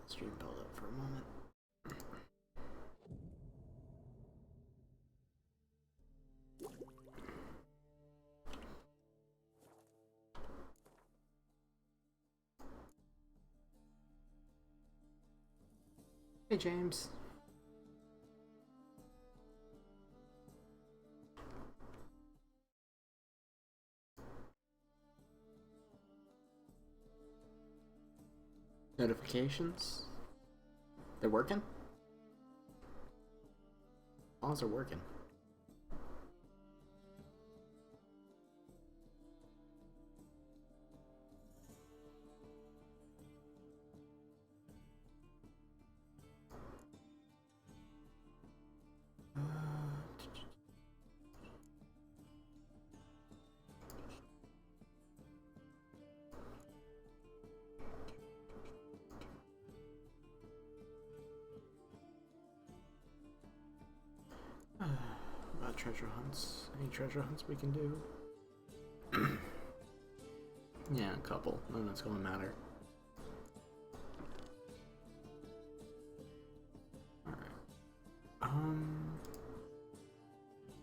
Stream build up for a moment. Hey James. Notifications? They're working? As long as they're working. About treasure hunts. Any treasure hunts we can do? Yeah, a couple. None that's gonna matter. Alright.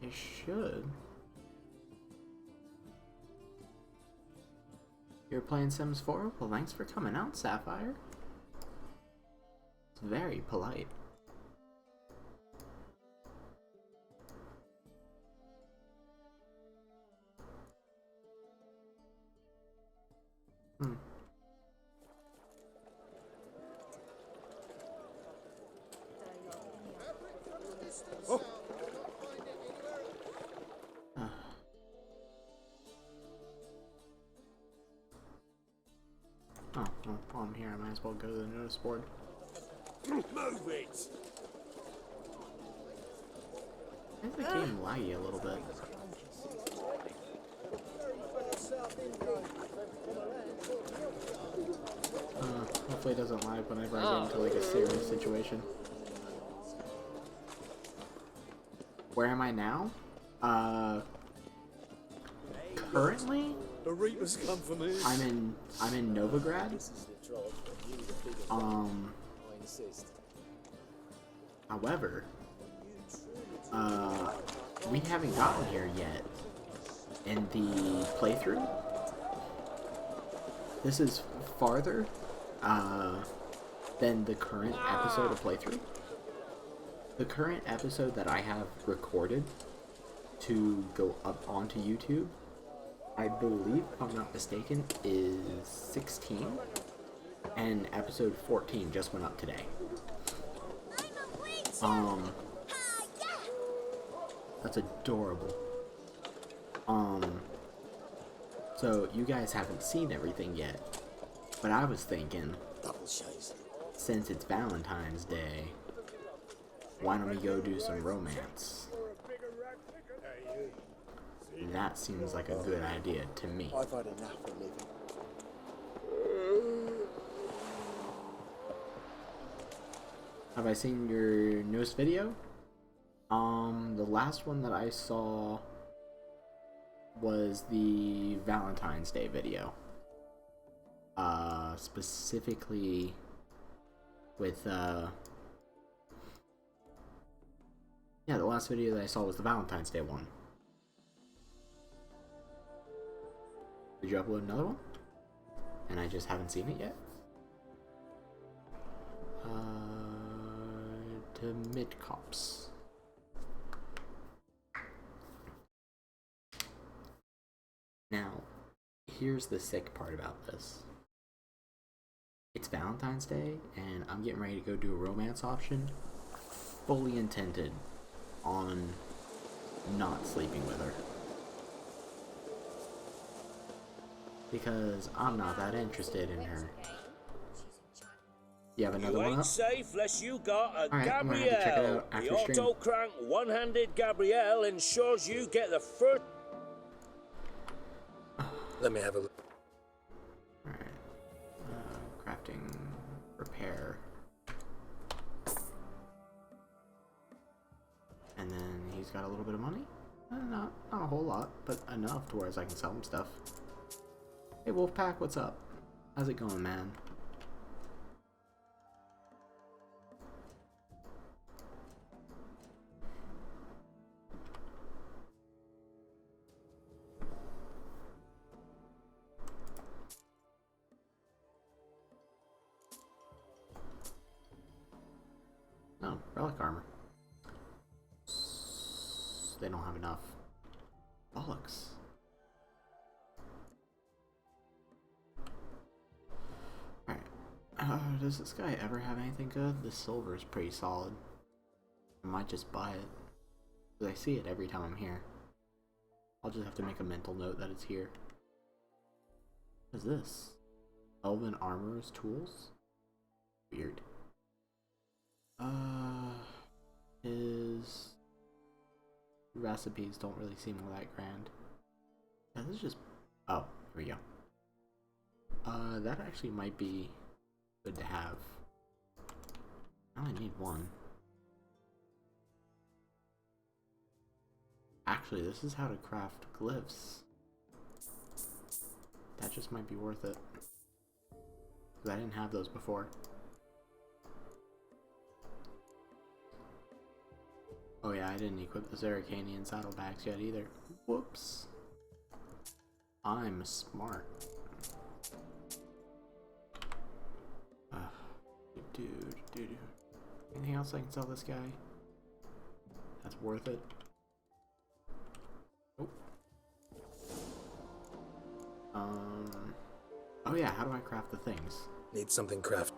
It should. You're playing Sims 4? Well, thanks for coming out, Sapphire. It's very polite. Oh. Oh, well, while I'm here, I might as well go to the notice board. Move it! I think the game laggy a little bit. Hopefully it doesn't lag whenever I get into like a serious situation. Where am I now? Currently, The Reapers come for me. I'm in Novigrad. However, we haven't gotten here yet in the playthrough. This is farther than the current episode of playthrough. The current episode that I have recorded to go up onto YouTube, I believe, if I'm not mistaken, is 16, and episode 14 just went up today. That's adorable. So you guys haven't seen everything yet, but I was thinking, since it's Valentine's Day, why don't we go do some romance? That seems like a good idea to me. I've had enough of living. Have I seen your newest video? The last one that I saw was the Valentine's Day video. Specifically with, yeah, the last video that I saw was the Valentine's Day one. Did you upload another one? And I just haven't seen it yet? To mid-cops. Now, here's the sick part about this. It's Valentine's Day, and I'm getting ready to go do a romance option, fully intended on not sleeping with her. Because I'm not that interested in her. You have another You one ain't up? safe unless you got a Alright, I'm gonna have to check it Gabrielle. out after The stream. auto-crank one-handed Gabrielle ensures you get the first... Let me have a look. Alright. Crafting, repair. And then he's got a little bit of money? Not a whole lot, but enough to where I can sell him stuff. Hey Wolfpack, what's up? How's it going, man? relic armor. They don't have enough. Bollocks. Alright. Does this guy ever have anything good? The silver is pretty solid. I might just buy it. Because I see it every time I'm here. I'll just have to make a mental note that it's here. What is this? Elven Armorer's Tools? Weird. His recipes don't really seem all that grand. Yeah, this is just... Oh, here we go. That actually might be good to have. I only need one. Actually, this is how to craft glyphs. That just might be worth it. Because I didn't have those before. Oh yeah, I didn't equip the Zerrikanian saddlebags yet either. Whoops. I'm smart. Dude. Anything else I can sell this guy? That's worth it. Oh. Oh yeah, how do I craft the things? Need something craft.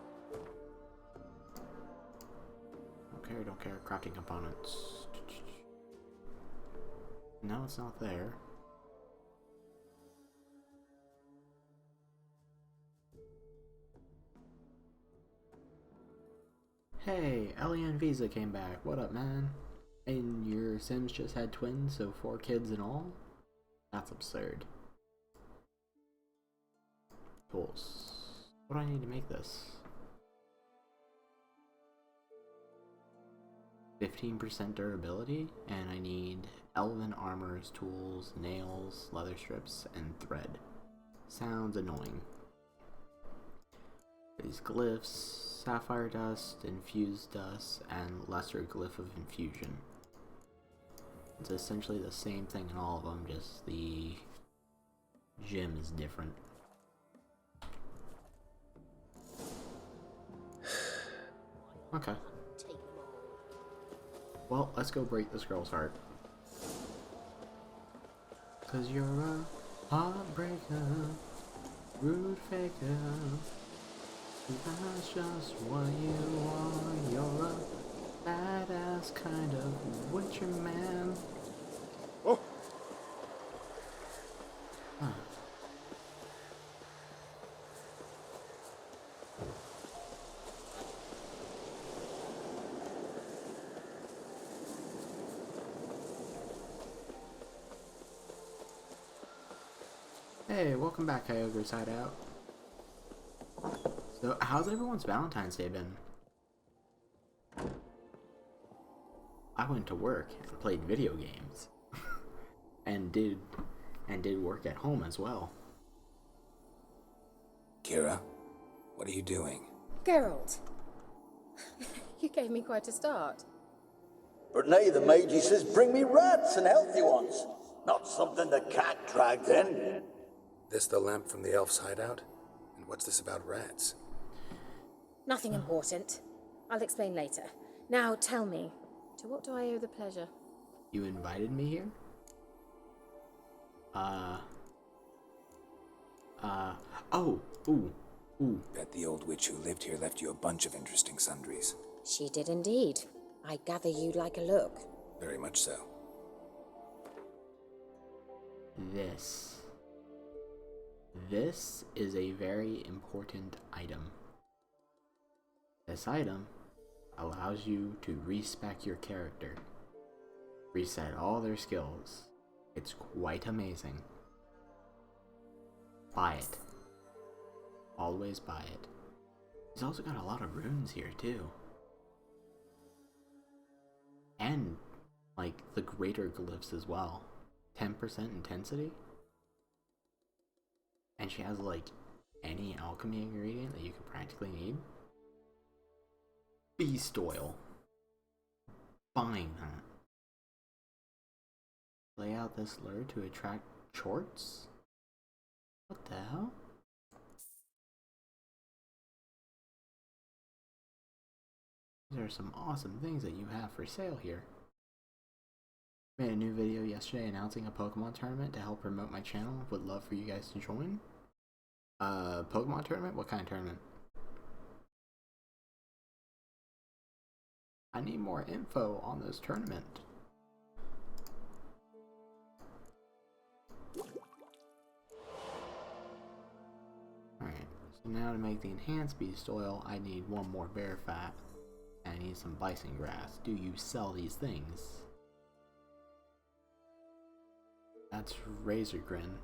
Don't care. Crafting components. No, it's not there. Hey, Ellie and Visa came back. What up, man? And your Sims just had twins, so 4 kids in all? That's absurd. Tools. What do I need to make this? 15% durability, and I need Elven Armor's Tools, nails, leather strips, and thread. Sounds annoying. These glyphs, sapphire dust, infused dust, and lesser glyph of infusion. It's essentially the same thing in all of them, just the gem is different. Okay. Well, let's go break this girl's heart. 'Cause you're a heartbreaker, rude faker. That's just what you are. You're a badass kind of witcher man. Oh! Huh. Hey, welcome back, Kyogre's Hideout. So, how's everyone's Valentine's Day been? I went to work and played video games. and did work at home as well. Kira, what are you doing? Geralt, you gave me quite a start. But nay, the Magi says bring me rats and healthy ones. Not something the cat dragged in. This the lamp from the elf's hideout? And what's this about rats? Nothing important. I'll explain later. Now tell me, to what do I owe the pleasure? You invited me here? Ooh. Bet the old witch who lived here left you a bunch of interesting sundries. She did indeed. I gather you'd like a look. Very much so. This is a very important item. This item allows you to respec your character, reset all their skills. It's quite amazing. Buy it. Always buy it. He's also got a lot of runes here too. And, like, the greater glyphs as well. 10% intensity? And she has, like, any alchemy ingredient that you could practically need. Beast oil. Buying that. Lay out this lure to attract chorts? What the hell? There are some awesome things that you have for sale here. Made a new video yesterday announcing a Pokemon tournament to help promote my channel. Would love for you guys to join. Pokemon tournament? What kind of tournament? I need more info on this tournament. Alright, so now to make the enhanced beast oil, I need one more bear fat. And I need some bison grass. Do you sell these things? That's Razor Grin.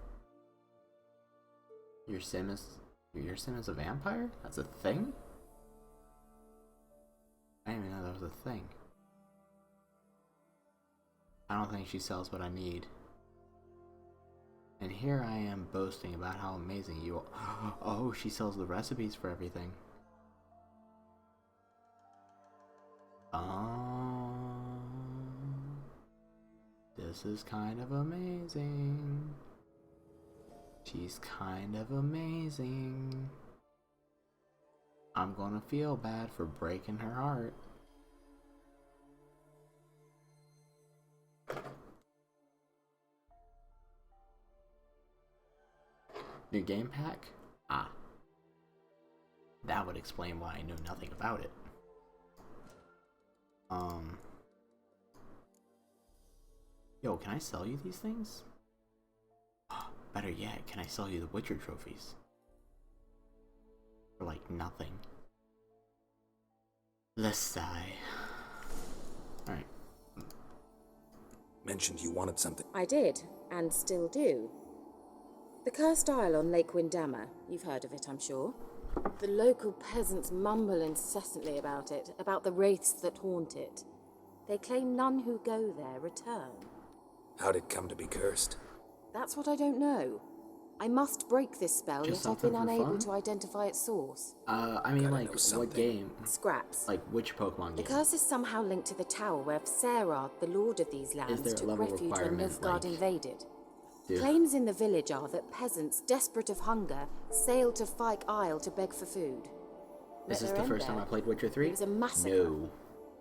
Your sim is a vampire? That's a thing? I didn't even know that was a thing. I don't think she sells what I need. And here I am boasting about how amazing you are. Oh, she sells the recipes for everything. This is kind of amazing. She's kind of amazing. I'm gonna feel bad for breaking her heart. New game pack? Ah. That would explain why I know nothing about it. Yo, can I sell you these things? Better yet, can I sell you the Witcher trophies? For like nothing. Let's sigh. Alright. Mentioned you wanted something. I did, and still do. The Cursed Isle on Lake Windammer. You've heard of it, I'm sure. The local peasants mumble incessantly about it, about the wraiths that haunt it. They claim none who go there return. How'd it come to be cursed? That's what I don't know. I must break this spell, Just yet I've been something for unable fun? to identify its source. I mean, Gotta like, know what something. game? Scraps. Like, which Pokemon The game? curse is somehow linked to the tower where Serad, the lord of these lands, there a took level refuge when requirement, Nilfgaard like- invaded. Dude. Claims in the village are that peasants, desperate of hunger, sailed to Fyke Isle to beg for food. Is Met this their the end first time there. I played Witcher 3? It was a massacre. No.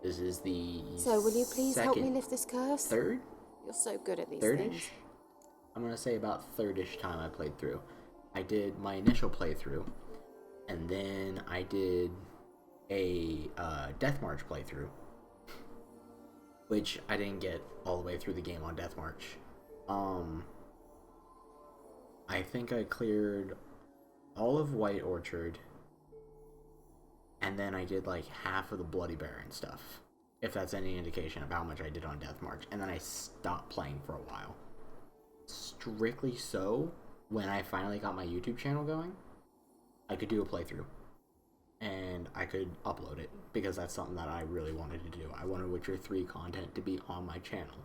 This is the So will you please help me second- lift this curse? Third? You're so good at these things. Third-ish? I'm gonna say about third-ish time I played through. I did my initial playthrough, and then I did a Death March playthrough, which I didn't get all the way through the game on Death March. I think I cleared all of White Orchard, and then I did like half of the Bloody Baron stuff, if that's any indication of how much I did on Death March, and then I stopped playing for a while. Strictly so, when I finally got my YouTube channel going, I could do a playthrough, and I could upload it, because that's something that I really wanted to do. I wanted Witcher 3 content to be on my channel,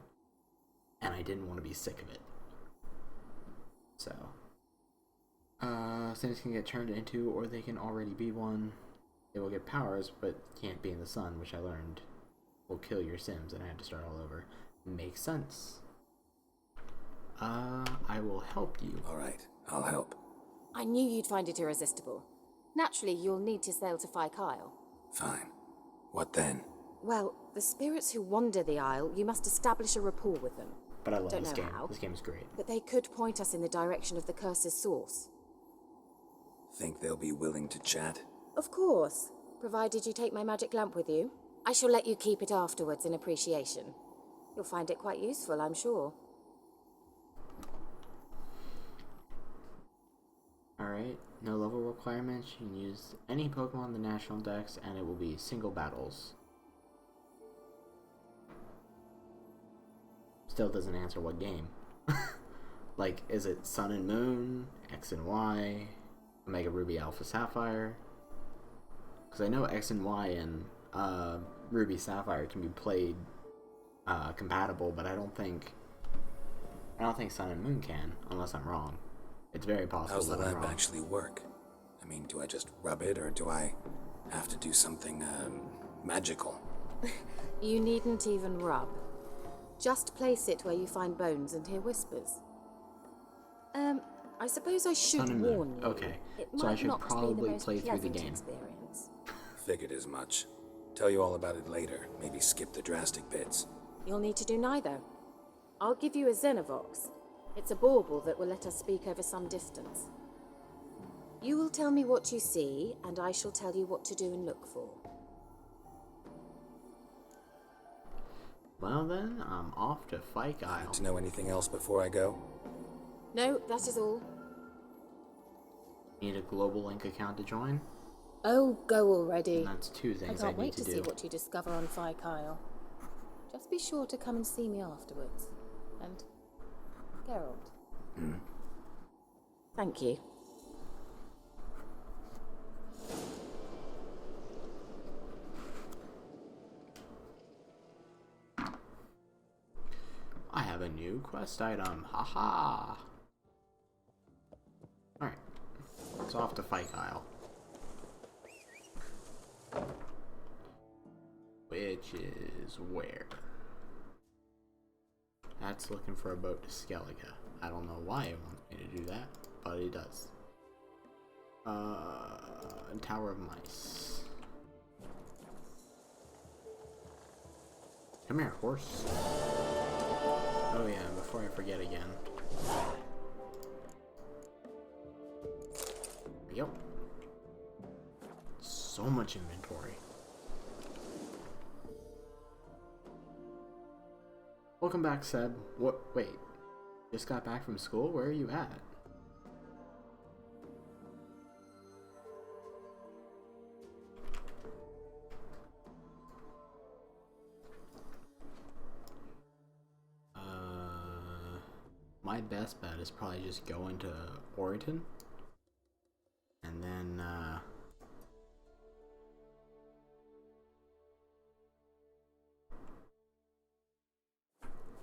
and I didn't want to be sick of it. So, Sims can get turned into, or they can already be one. They will get powers, but can't be in the sun, which I learned will kill your Sims, and I had to start all over. Makes sense. I will help you. Alright, I'll help. I knew you'd find it irresistible. Naturally, you'll need to sail to Fyke Isle. Fine. What then? Well, the spirits who wander the Isle, you must establish a rapport with them. But I love Don't this know game. how. This game is great. But they could point us in the direction of the curse's source. Think they'll be willing to chat? Of course, provided you take my magic lamp with you. I shall let you keep it afterwards in appreciation. You'll find it quite useful, I'm sure. Alright, no level requirements. You can use any Pokemon in the National Dex, and it will be single battles. Still doesn't answer what game. Like, is it Sun and Moon, X and Y, Omega Ruby Alpha Sapphire? Because I know X and Y and Ruby Sapphire can be played compatible, but I don't think Sun and Moon can, unless I'm wrong. It's very possible. How's the that I'm lamp wrong. actually work? I mean, do I just rub it, or do I have to do something, magical? You needn't even rub. Just place it where you find bones and hear whispers. I suppose I should Sun and Moon. warn you. Okay, It so I might should not be the probably most play through the pleasant game. experience. Figured as much. tell you all about it later. Maybe skip the drastic bits. You'll need to do neither. I'll give you a Xenovox. It's a bauble that will let us speak over some distance. You will tell me what you see, and I shall tell you what to do and look for. Well then, I'm off to Fike Isle. Need to know anything else before I go? No, that is all. Need a Global Link account to join? Oh, go already. And that's two things I can't need wait to to do. see what you discover on Fike Isle. Just be sure to come and see me afterwards. And Geralt. Thank you. I have a new quest item. Haha. Alright. It's off to Fike Isle. Which is where? That's looking for a boat to Skellige. I don't know why it wants me to do that, but it does. Tower of Mice. Come here, horse. Oh yeah, before I forget again. There we go. So much inventory. Welcome back, Seb. What? Wait. Just got back from school? Where are you at? My best bet is probably just going to Orton. And then,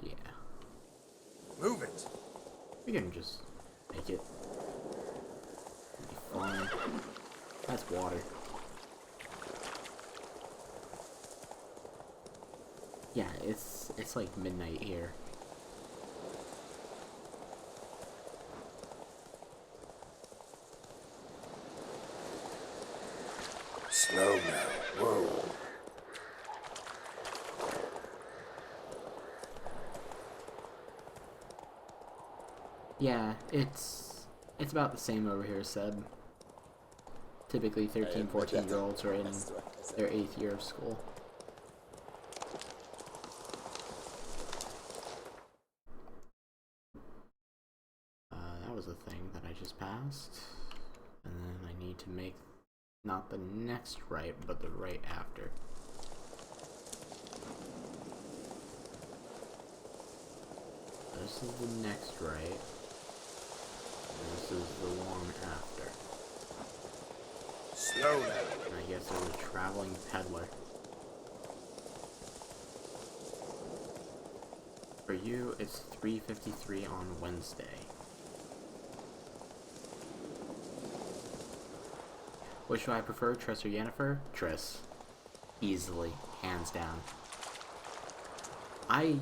yeah. Move it! We can just make it. It'll be fine. That's water. Yeah, it's like midnight here. Slow now. Whoa. Yeah, it's about the same over here, Seb. Typically 13, 14-year-olds are in their 8th year of school. That was a thing that I just passed. And then I need to make not the next right, but the right after. This is the next right. This is the one after. Slow now. And I guess there's a traveling peddler. For you, it's 3:53 on Wednesday. What should I prefer, Triss or Yennefer? Triss. Easily. Hands down. I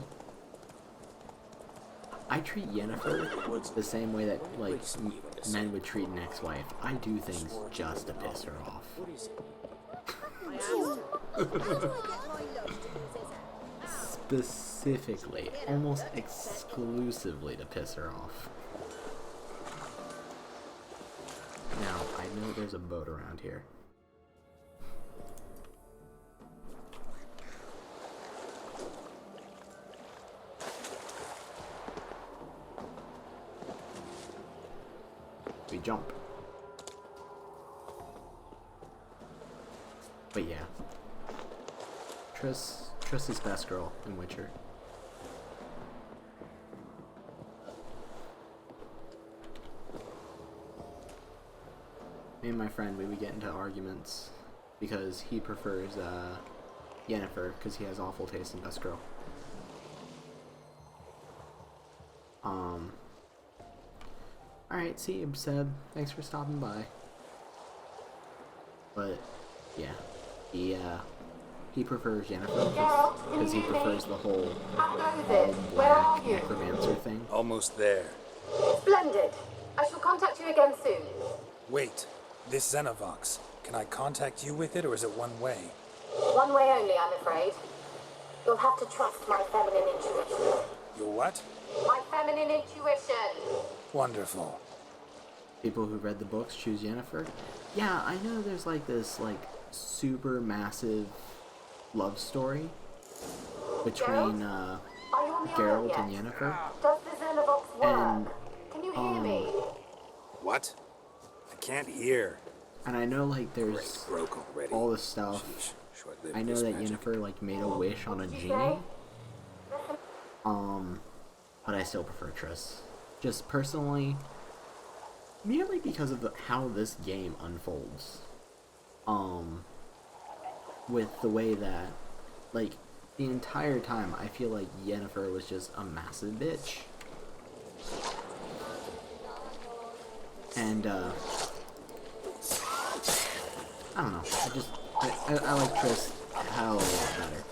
treat Yennefer the same way that, like, men would treat an ex-wife. I do things just to piss her off. Specifically, almost exclusively to piss her off. Now, I know there's a boat around here. We jump. But yeah. Triss is best girl in Witcher. Me and my friend, we would get into arguments because he prefers Yennefer because he has awful taste in best girl. Alright, see you, Seb. Thanks for stopping by. But, yeah. He prefers Yennefer because he prefers the whole all-black necromancer thing. Almost there. Splendid. I shall contact you again soon. Wait. This Xenovox. Can I contact you with it, or is it one way? One way only, I'm afraid. You'll have to trust my feminine intuition. Your what? My feminine intuition! Wonderful. People who read the books choose Yennefer. Yeah, I know there's like this like super massive love story between Are you on the Geralt island and yet? Yennefer. Does the Xenovox work? And Can you hear me? What? I can't hear. and I know like Great, there's broke already. all this stuff. Sheesh, short-lived I know this that magic. Yennefer like made a wish on a Did you genie. say? But I still prefer Triss. Just personally, merely because of how this game unfolds. With the way that, like, the entire time I feel like Yennefer was just a massive bitch. And, I don't know. I like Triss a hell of a lot better.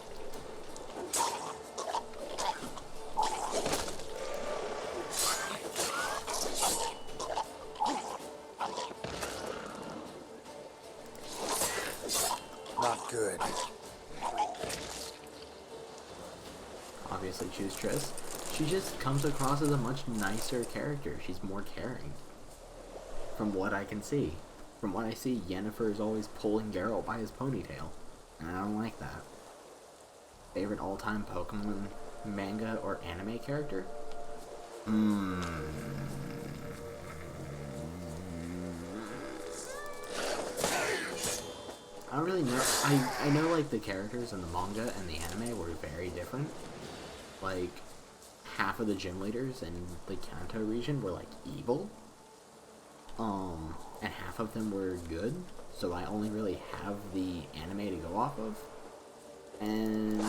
Not good. Obviously choose Triss. She just comes across as a much nicer character. She's more caring. From what I can see. From what I see, Yennefer is always pulling Geralt by his ponytail. And I don't like that. Favorite all-time Pokemon manga or anime character? I don't really know. I know like the characters in the manga and the anime were very different. Like, half of the gym leaders in the Kanto region were like evil. And half of them were good. So I only really have the anime to go off of. And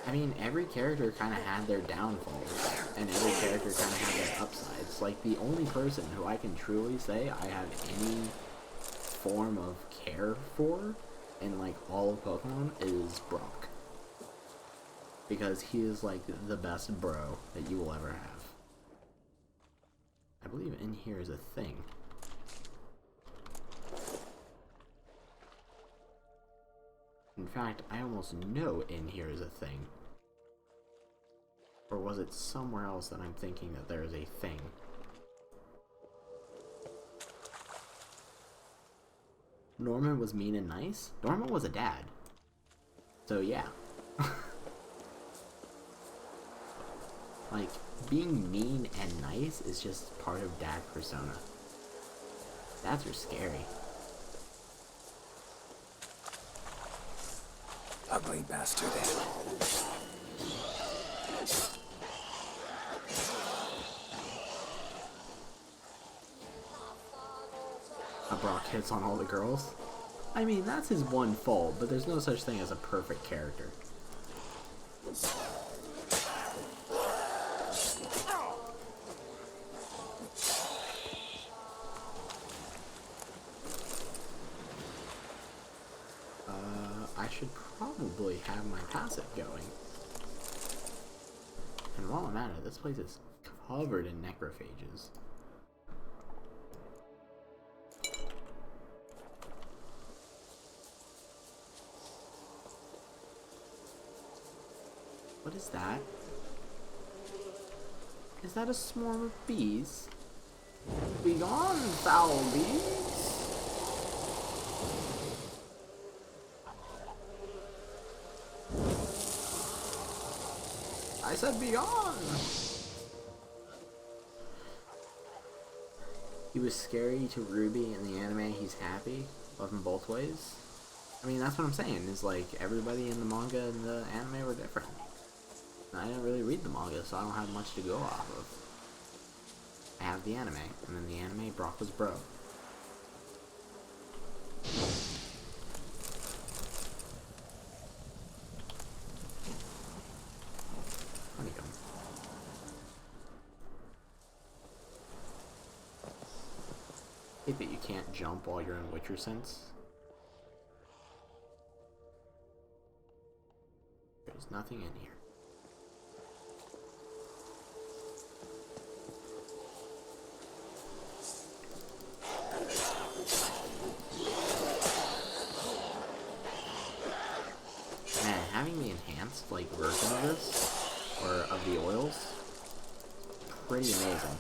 I mean, every character kind of had their downfalls, and every character kind of had their upsides. Like, the only person who I can truly say I have any form of care for in, like, all of Pokemon is Brock. Because he is, like, the best bro that you will ever have. I believe in here is a thing. In fact, I almost know in here is a thing. Or was it somewhere else that I'm thinking that there is a thing? Norman was mean and nice? Norman was a dad. So yeah. Like, being mean and nice is just part of dad persona. Dads are scary. Ugly bastard. Brock hits on all the girls. I mean, that's his one fault, but there's no such thing as a perfect character. I should probably have my passive going. And while I'm at it, this place is covered in necrophages. What is that? Is that a swarm of bees? Begone, foul bees! I said begone! He was scary to Ruby in the anime, he's happy. Love him both ways. I mean, that's what I'm saying, is like, everybody in the manga and the anime were different. I didn't really read the manga, so I don't have much to go off of. I have the anime, and in the anime, Brock was bro. Honeycomb. I hate that you can't jump while you're in Witcher Sense. There's nothing in here. having the enhanced like version of this, or of the oils, pretty amazing.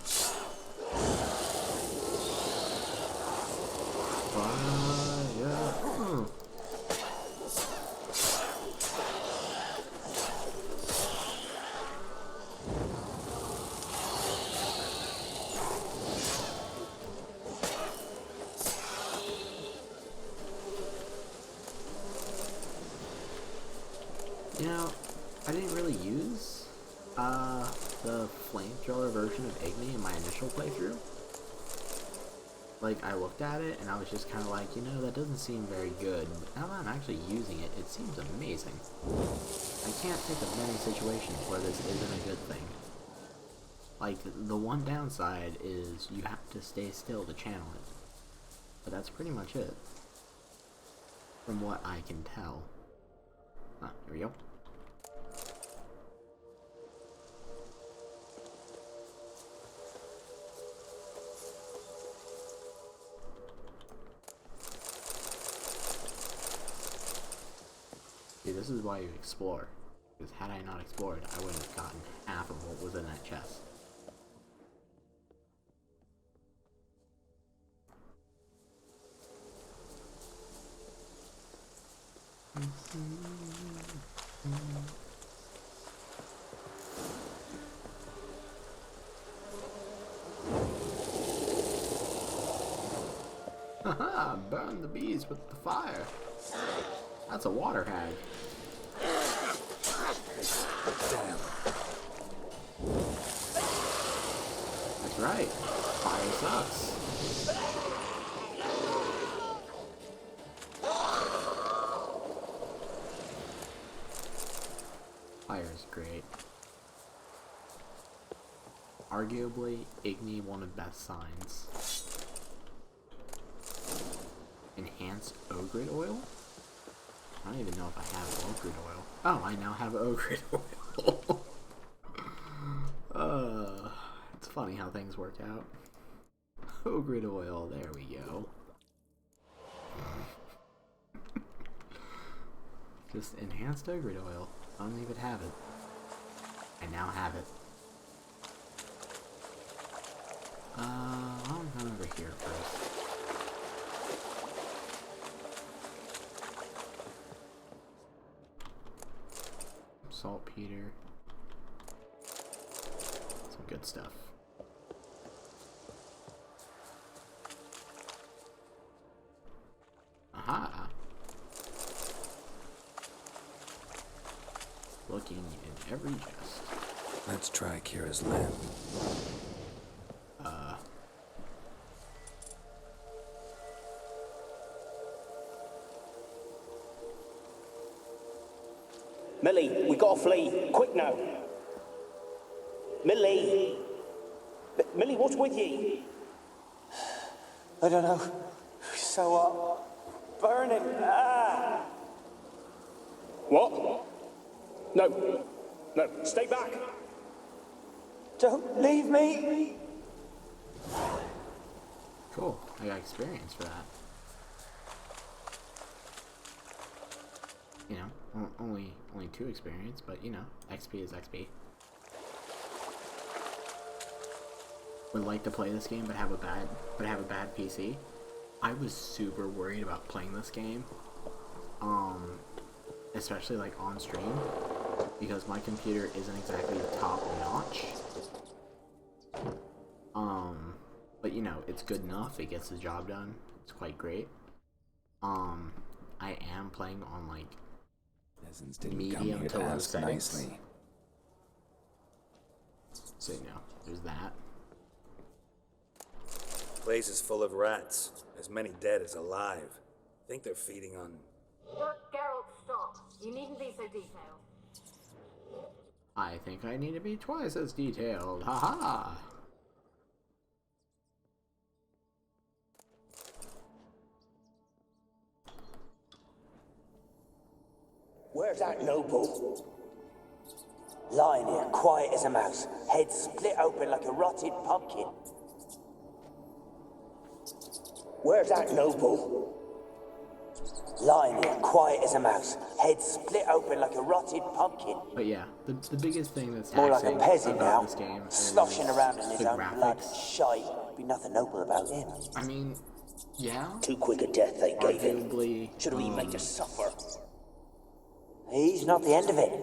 You know, I didn't really use the flamethrower version of Igni in my initial playthrough. Like, I looked at it and I was just kind of like, you know, that doesn't seem very good. But now that I'm actually using it, it seems amazing. I can't think of many situations where this isn't a good thing. Like, the one downside is you have to stay still to channel it. But that's pretty much it. From what I can tell. Ah, here we go. See, this is why you explore. Because had I not explored, I wouldn't have gotten half of what was in that chest. Haha, burn the bees with the fire. That's a water hag. Damn. That's right. Fire sucks. Fire is great. Arguably, Igni one of the best signs. Enhanced Ogrid oil? I don't even know if I have Ogrid oil. Oh, I now have Ogrid oil. It's funny how things work out. Ogrid oil, there we go. Just enhanced Ogrid oil. I don't even have it. I now have it. I'll go over here first. Saltpeter. Some good stuff. Aha! Looking in every chest. Let's try Kira's lamp. Millie, we gotta flee. Quick now. Millie. Millie, what's with you? I don't know. So, burning. Ah. What? No. No, stay back. Don't leave me. Cool. I got experience for that. You know, only 2 experience, but you know, XP is XP. Would like to play this game, but have a bad PC. I was super worried about playing this game, especially like on stream, because my computer isn't exactly top notch. But you know, it's good enough. It gets the job done. It's quite great. I am playing on like Peasants didn't come medium here to to low ask settings. nicely. So you know, there's that. Place is full of rats. As many dead as alive. Think they're feeding on... Look, Geralt, stop. You needn't be so detailed. I think I need to be twice as detailed. Haha! Where's that noble? Lying here, quiet as a mouse, head split open like a rotted pumpkin. Where's that noble? Lying here, quiet as a mouse, head split open like a rotted pumpkin. But yeah, the biggest thing that's More like a taxing peasant about now, this game is sloshing around in his the own blood and graphics. shite. Be nothing noble about him. I mean, yeah, Too quick a death they gave him. arguably, Should have made us suffer. He's not the end of it.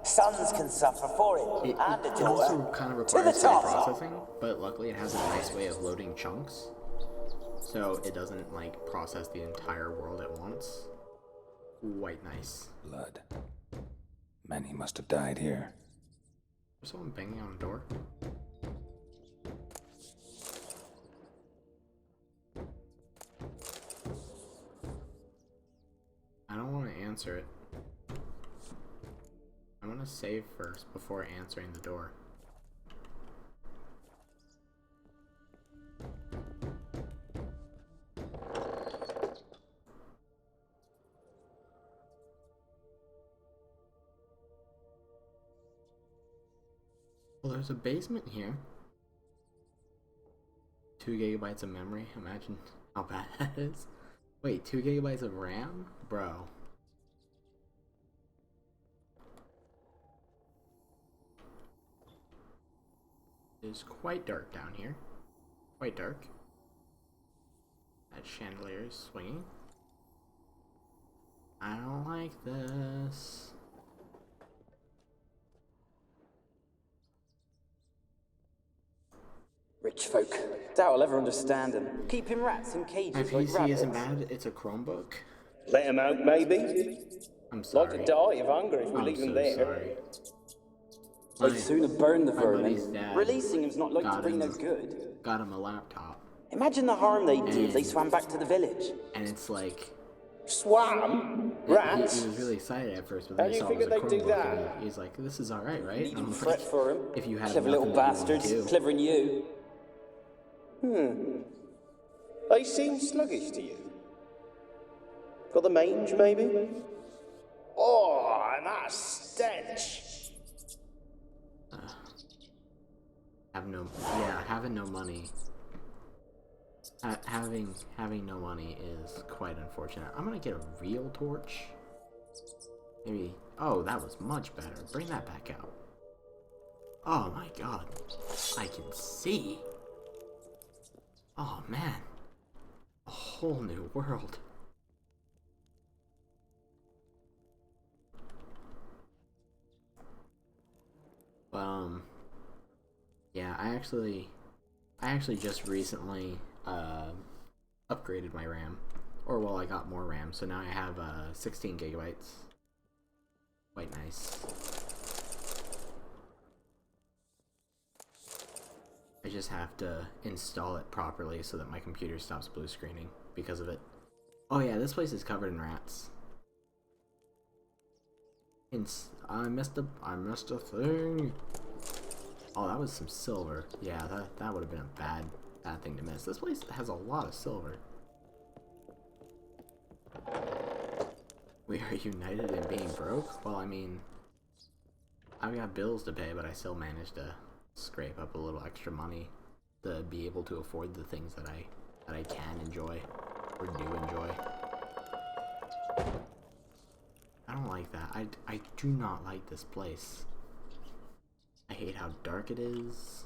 Sons can suffer for it, it and a it also daughter. kind of To the requires top. processing, but luckily it has a nice way of loading chunks, so it doesn't like process the entire world at once. Quite nice. Blood. Many must have died here. There's someone banging on the door. I don't want to answer it. I want to save first before answering the door. Well, there's a basement here. 2 gigabytes of memory. Imagine how bad that is. Wait, 2 gigabytes of RAM? Bro. It's quite dark down here. Quite dark. That chandelier is swinging. I don't like this. Rich folk. Doubt I'll ever understand them. Keeping rats in My cages like PC rabbits. isn't bad, it's a Chromebook. Let him out, maybe? I'm Like sorry. to die of hunger if we I'm leave so him there. sorry. I'd sooner burn the my vermin. buddy's dad Releasing him's not like to got bring no him- good. Got him a laptop. Imagine the harm they'd do if they And- swam back to the village. And it's like... Swam? He Rats? was really excited at first, but How then do he you saw it was a figure they'd do Chromebook, that? and he's like, this is alright, right? Need And I'm him like, fret for him. if you have Clever nothing little that you wanna bastards. do. Clever than you. They seem sluggish to you. Got the mange, maybe? Oh, and that stench! Having no money. Having no money is quite unfortunate. I'm gonna get a real torch. Maybe. Oh, that was much better. Bring that back out. Oh my god. I can see. Oh man. A whole new world. Yeah, I actually just recently upgraded my RAM. Or well, I got more RAM, so now I have 16 gigabytes. Quite nice. I just have to install it properly so that my computer stops blue screening because of it. Oh yeah, this place is covered in rats. I missed a thing. Oh, that was some silver. Yeah, that would have been a bad thing to miss. This place has a lot of silver. We are united in being broke? Well, I mean, I've got bills to pay, but I still managed to scrape up a little extra money to be able to afford the things that I can enjoy or do enjoy. I don't like that. I do not like this place. I hate how dark it is.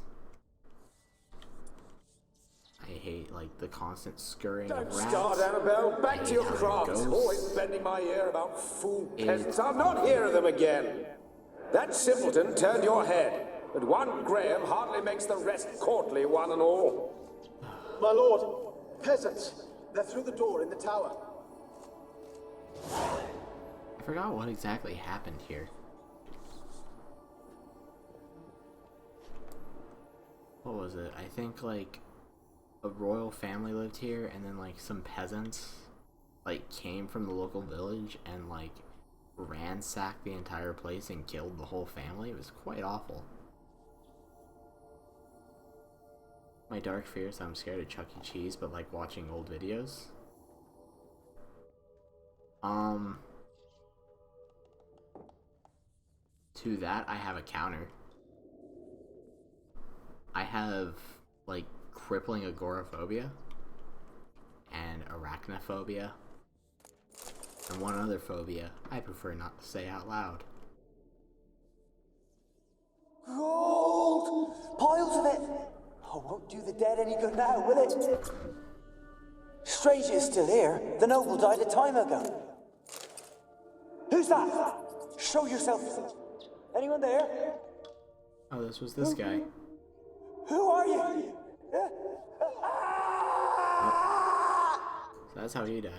I hate, like, the constant scurrying of Don't rats. start, Annabelle. I Back hate to your how it craft. goes. Always bending my ear about fool It's peasants. I'll not hear of them again. That simpleton turned your head, but one Graham hardly makes the rest courtly, one and all. My lord, peasants. They're through the door in the tower. I forgot what exactly happened here. What was it? I think, like, a royal family lived here, and then, like, some peasants, like, came from the local village and, like, ransacked the entire place and killed the whole family. It was quite awful. My dark fears, I'm scared of Chuck E. Cheese, but like watching old videos. To that, I have a counter. I have, like, crippling agoraphobia and arachnophobia. And one other phobia I prefer not to say out loud. Gold! Piles of it! Oh, won't do the dead any good now, will it? Strange it's still here. The noble died a time ago. Who's that? Show yourself. Anyone there? Oh, this was this guy. Who are you? So that's how he died.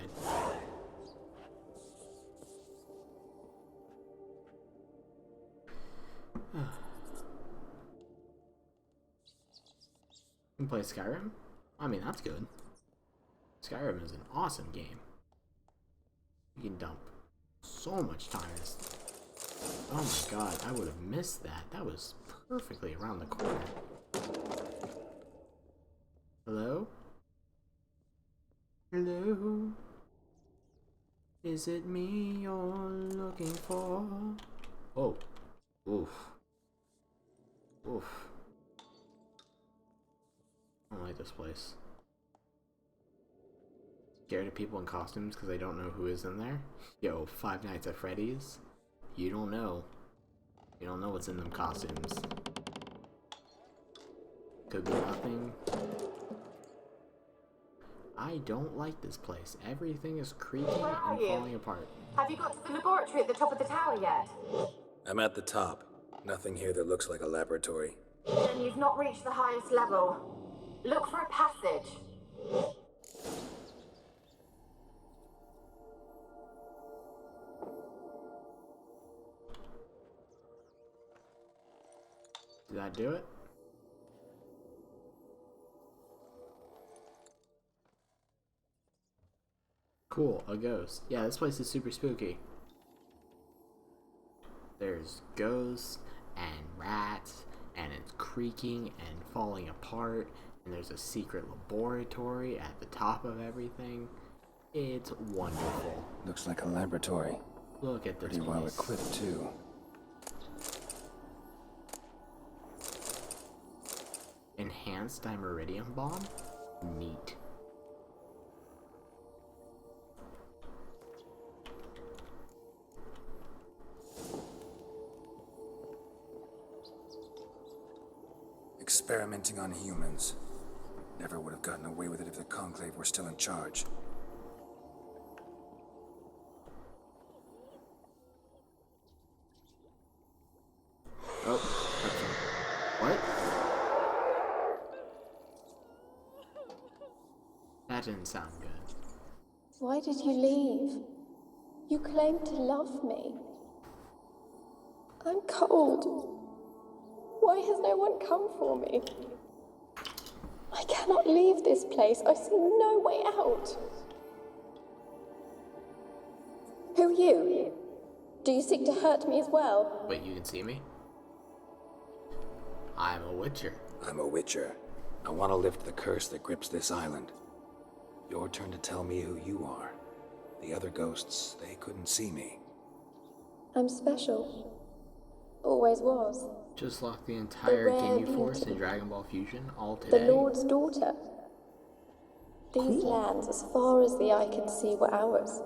You can play Skyrim? I mean, that's good. Skyrim is an awesome game. You can dump so much time in this. Oh my god, I would have missed that. That was perfectly around the corner. Hello? Hello? Is it me you're looking for? Oh. Oof. Oof. I don't like this place. Scared of people in costumes because they don't know who is in there? Yo, Five Nights at Freddy's? You don't know. You don't know what's in them costumes. Could be nothing. I don't like this place. Everything is creaking and falling apart. Have you got to the laboratory at the top of the tower yet? I'm at the top. Nothing here that looks like a laboratory. Then you've not reached the highest level. Look for a passage. Did that do it? Cool, a ghost. Yeah, this place is super spooky. There's ghosts and rats, and it's creaking and falling apart, and there's a secret laboratory at the top of everything. It's wonderful. Looks like a laboratory. Look at this Pretty well equipped, too. Enhanced dimeridium bomb? Neat. Experimenting on humans. Never would have gotten away with it if the Conclave were still in charge. Oh, what? That didn't sound good. Why did you leave? You claimed to love me. I'm cold. Why has no one come for me? I cannot leave this place. I see no way out. Who are you? Do you seek to hurt me as well? Wait, you can see me? I'm a witcher. I'm a witcher. I want to lift the curse that grips this island. Your turn to tell me who you are. The other ghosts, they couldn't see me. I'm special. Always was. Just locked the entire Ginyu Force in Dragon Ball Fusion all The today. Lord's daughter. These lands, as far as the eye can see, were ours.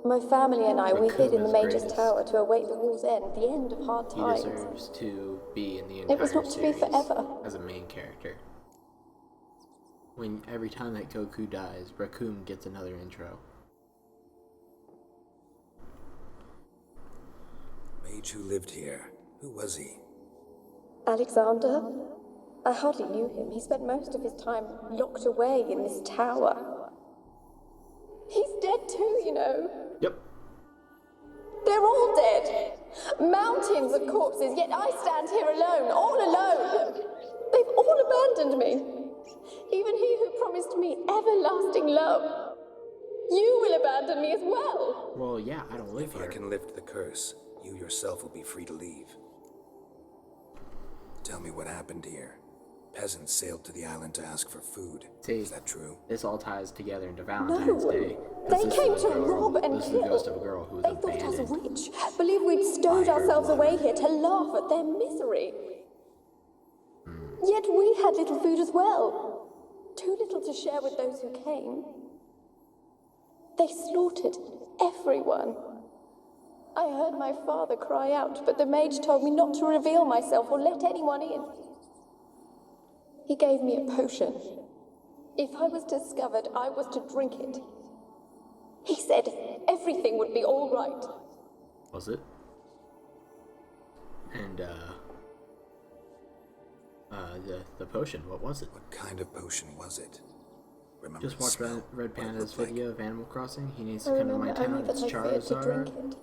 My family and I, we hid in the Major's Tower to await the war's end, the end of hard He times. deserves to be in the entire It was not to be series forever. as a main character. When every time that Goku dies, Raccoon gets another intro. Mage who lived here. Who was he? Alexander? I hardly knew him. He spent most of his time locked away in this tower. He's dead too, you know. Yep. They're all dead. Mountains of corpses, yet I stand here alone, all alone. They've all abandoned me. Even he who promised me everlasting love. You will abandon me as well. Well, yeah, I don't live If here. I can lift the curse, you yourself will be free to leave. Tell me what happened here. Peasants sailed to the island to ask for food. See, is that true? This all ties together into Valentine's Day. They came to rob and This is the kill. ghost of a girl who was They thought us abandoned. rich, believed we'd stowed ourselves away here to laugh at their misery. Yet we had little food as well. Too little to share with those who came. They slaughtered everyone. I heard my father cry out, but the mage told me not to reveal myself or let anyone in. He gave me a potion. If I was discovered, I was to drink it. He said everything would be all right. Was it? And, the potion, what was it? What kind of potion was it? Remember Just watch Red Panda's video of Animal Crossing. He needs to I come to my remember only town. that It's I feared to drink Charizard. it.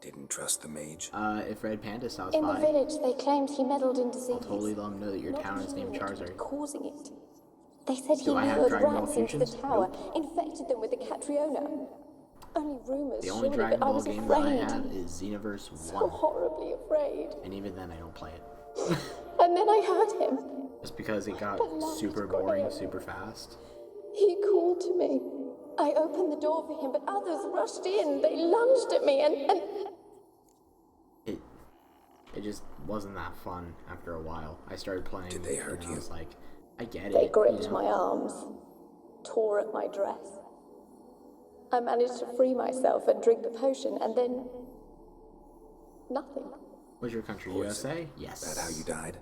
Didn't trust the mage? If Red Panda stops In the by, village, they claimed he meddled in disease. I'll totally let him know that your Not town is named knowing what Charizard. causing it. They said he Do I have lured Dragon Ball rats into the Fusions? tower, Nope. infected them with the Catriona. Only rumors, The only surely, Dragon but I Ball was game that I afraid. have is Xenoverse 1. So horribly afraid. And even then I don't play it. And then I heard him. Just because it got The light super got boring in. super fast. He called to me. I opened the door for him, but others rushed in. They lunged at me and... It just wasn't that fun after a while. I started playing. Did they hurt and you? I was like, I get it. They gripped you know? my arms, tore at my dress. I managed to free myself and drink the potion, and then... nothing. Was your country Poison. USA? Yes. Is that how you died?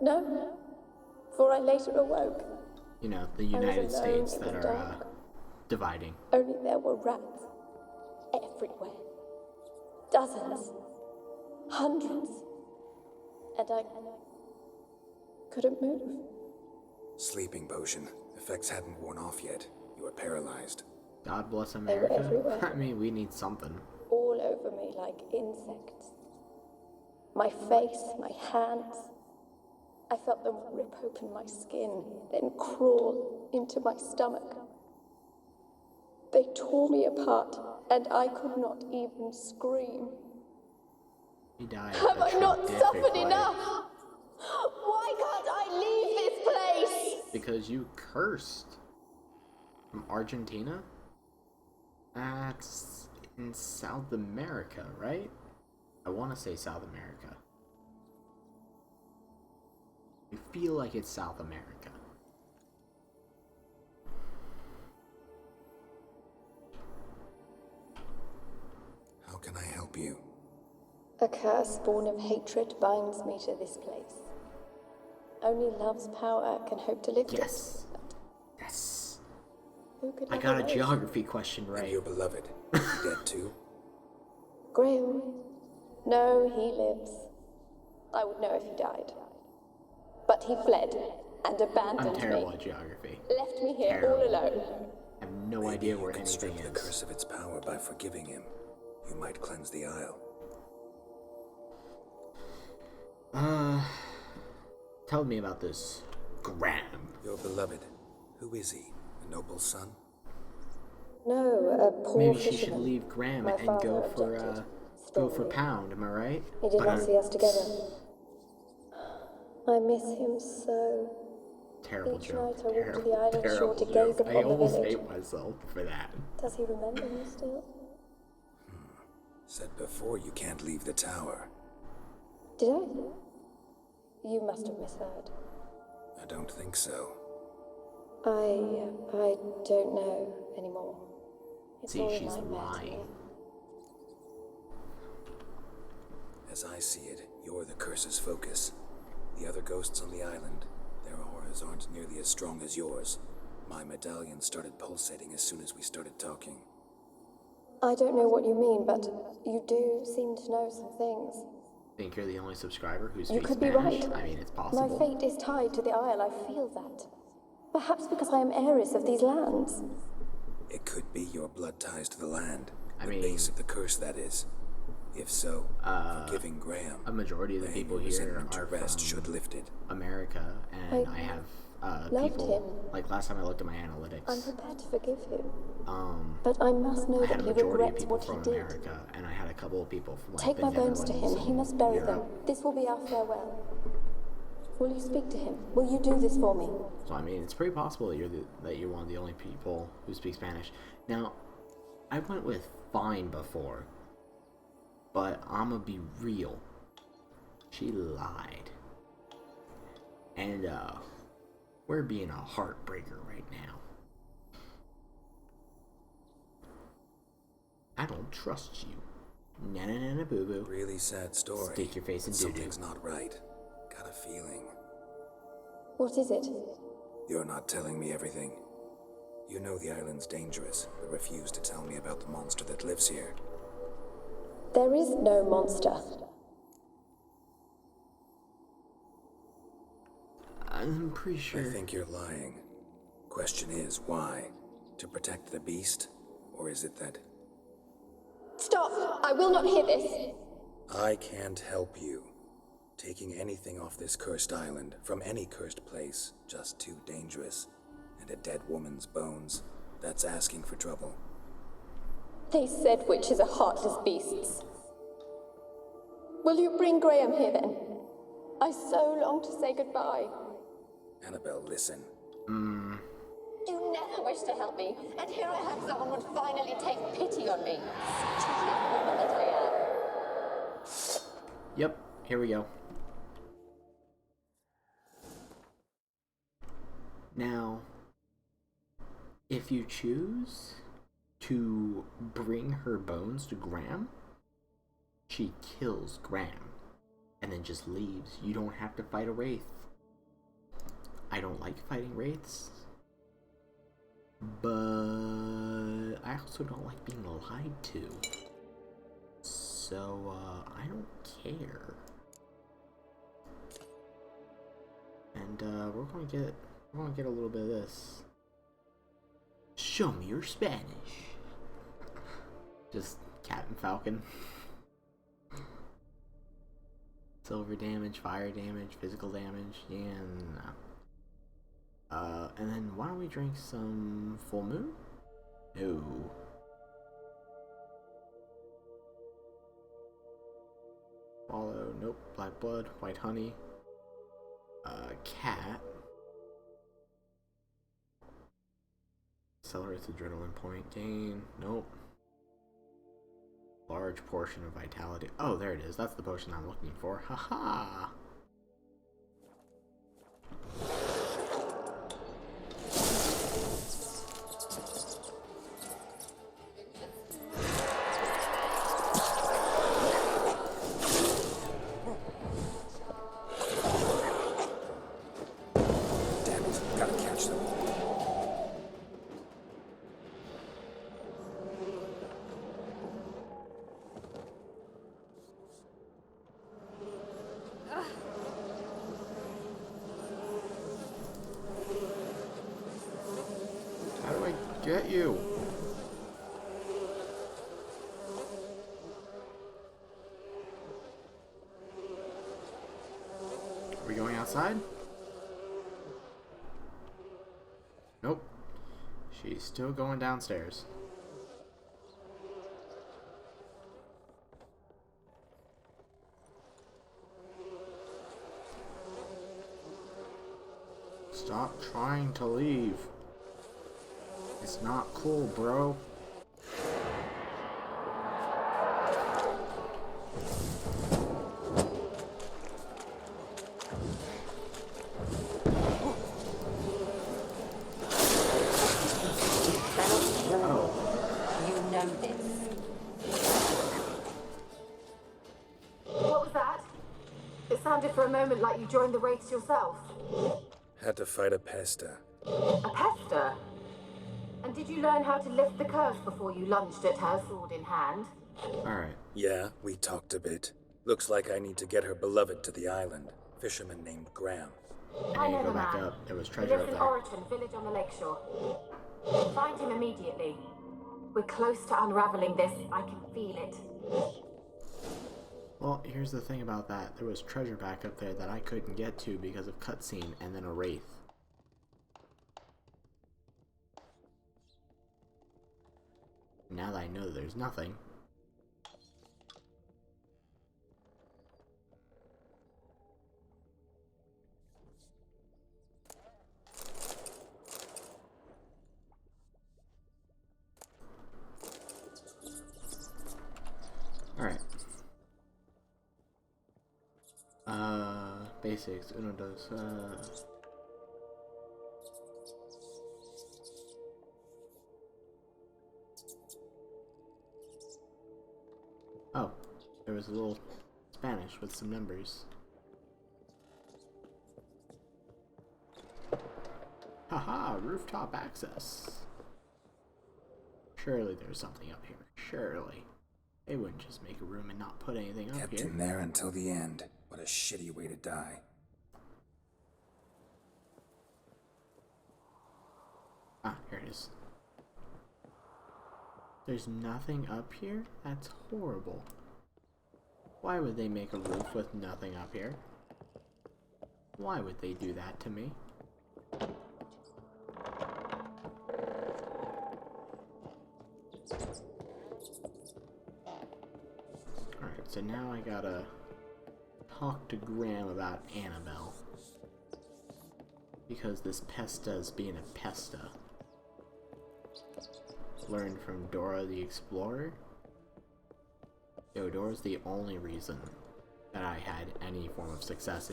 No, for I later awoke. You know, the was United alone States in that the are dark. dividing. Only there were rats everywhere. Dozens. Hundreds. And I couldn't move. Sleeping potion. Effects hadn't worn off yet. You were paralyzed. God bless were America. everywhere. I mean, we need something. All over me like insects. My face, my hands. I felt them rip open my skin, then crawl into my stomach. They tore me apart, and I could not even scream. He died. Have a I not terrific suffered way. enough? Why can't I leave this place? Because you cursed. From Argentina? That's in South America, right? I want to say South America. I feel like it's South America. How can I help you? A curse born of hatred binds me to this place. Only love's power can hope to lift Yes. it. Yes. Who could I ever got a know? geography question And right. your beloved. Is he dead too? Grail. No, he lives. I would know if he died. But he fled and I'm abandoned terrible me. at geography. Left me here Terrible. all alone. I have no Maybe idea you where could anything strip the is. curse of its power by forgiving him. You might cleanse the isle. Tell me about this Graham. Your beloved. Who is he? A noble son? No, a poor Maybe she should fisherman. leave Graham My and father go for objected go for strongly. Pound. Am I right? He did But not see us together. I miss him so. Terrible Each joke. night I walk to the Terrible, island shore terrible to gaze joke. upon I the almost village. hate myself for that. Does he remember me still? Said before you can't leave the tower. Did I? You must have misheard. I don't think so. I don't know anymore. It's See, all a she's nightmare to me. lying. As I see it, you're the curse's focus. The other ghosts on the island, their auras aren't nearly as strong as yours. My medallion started pulsating as soon as we started talking. I don't know what you mean, but you do seem to know some things. Think you're the only subscriber who You speaks could be Spanish? right. I mean, it's My possible. fate is tied to the Isle, I feel that. Perhaps because I am heiress of these lands. It could be your blood ties to the land. I The mean- base of the curse, that is. If so, forgiving Graham, A majority of the laying people your here resentment to are rest from should lift it. America, and I have loved people. him. Like last time I looked at my I'm analytics, prepared to forgive him. But I must know I had that a he majority of regrets people what he from did. America, and I had a couple of people from like Take the my bones to him. Netherlands He must and bury them. Europe. This will be our farewell. Will you speak to him? Will you do this for me? So I mean, it's pretty possible that you're one of the only people who speak Spanish. Now, I went with fine before, but I'ma be real. She lied, and we're being a heartbreaker right now. I don't trust you. Na na na na boo boo. Really sad story. Stick your face in doo-doo. Something's not right. Got a feeling. What is it? You're not telling me everything. You know the island's dangerous, but refuse to tell me about the monster that lives here. There is no monster. I'm pretty sure. I think you're lying. Question is, why? To protect the beast? Or is it that... Stop! I will not hear this! I can't help you. Taking anything off this cursed island, from any cursed place, just too dangerous. And a dead woman's bones, that's asking for trouble. They said witches are heartless beasts. Will you bring Graham here then? I so long to say goodbye. Annabelle, listen. You never wished to help me, and here I have someone would finally take pity on me. Stupid woman that I am. Yep, here we go. Now, if you choose to bring her bones to Graham, she kills Graham and then just leaves. You don't have to fight a wraith. I don't like fighting wraiths, but I also don't like being lied to. So, I don't care. And, we're gonna get a little bit of this. Show me your Spanish. Just Captain Falcon. Silver damage, fire damage, physical damage, and and then why don't we drink some Full Moon? No. Follow, nope. Black blood, white honey. Cat. Accelerates adrenaline point gain. Nope. Large portion of vitality. Oh, there it is. That's the potion I'm looking for. Haha. Damn it, gotta catch them. How do I get you? Are we going outside? Nope. She's still going downstairs. Stop trying to leave. It's not cool, bro. You know this. What was that? It sounded for a moment like you joined the Wraiths yourself. Had to fight a pesta. A pester? And did you learn how to lift the curse before you lunged at her, sword in hand? Alright. Yeah, we talked a bit. Looks like I need to get her beloved to the island. Fisherman named Graham. I need to know go the back man. up. There was He treasure lives up in there. Oriton, village on the lakeshore. Find him immediately. We're close to unraveling this. I can feel it. Well, here's the thing about that. There was treasure back up there that I couldn't get to because of cutscene and then a wraith. Now that I know that there's nothing. Alright. Basics. Uno, dos, Oh, there was a little Spanish with some numbers. Haha, rooftop access. Surely there's something up here. Surely. They wouldn't just make a room and not put anything up here. Kept him there until the end. What a shitty way to die. Ah, here it is. There's nothing up here? That's horrible. Why would they make a roof with nothing up here? Why would they do that to me? Alright, so now I gotta talk to Graham about Annabelle. Because this Pesta's being a Pesta. Learned from Dora the Explorer. Yo, Dora's the only reason that I had any form of success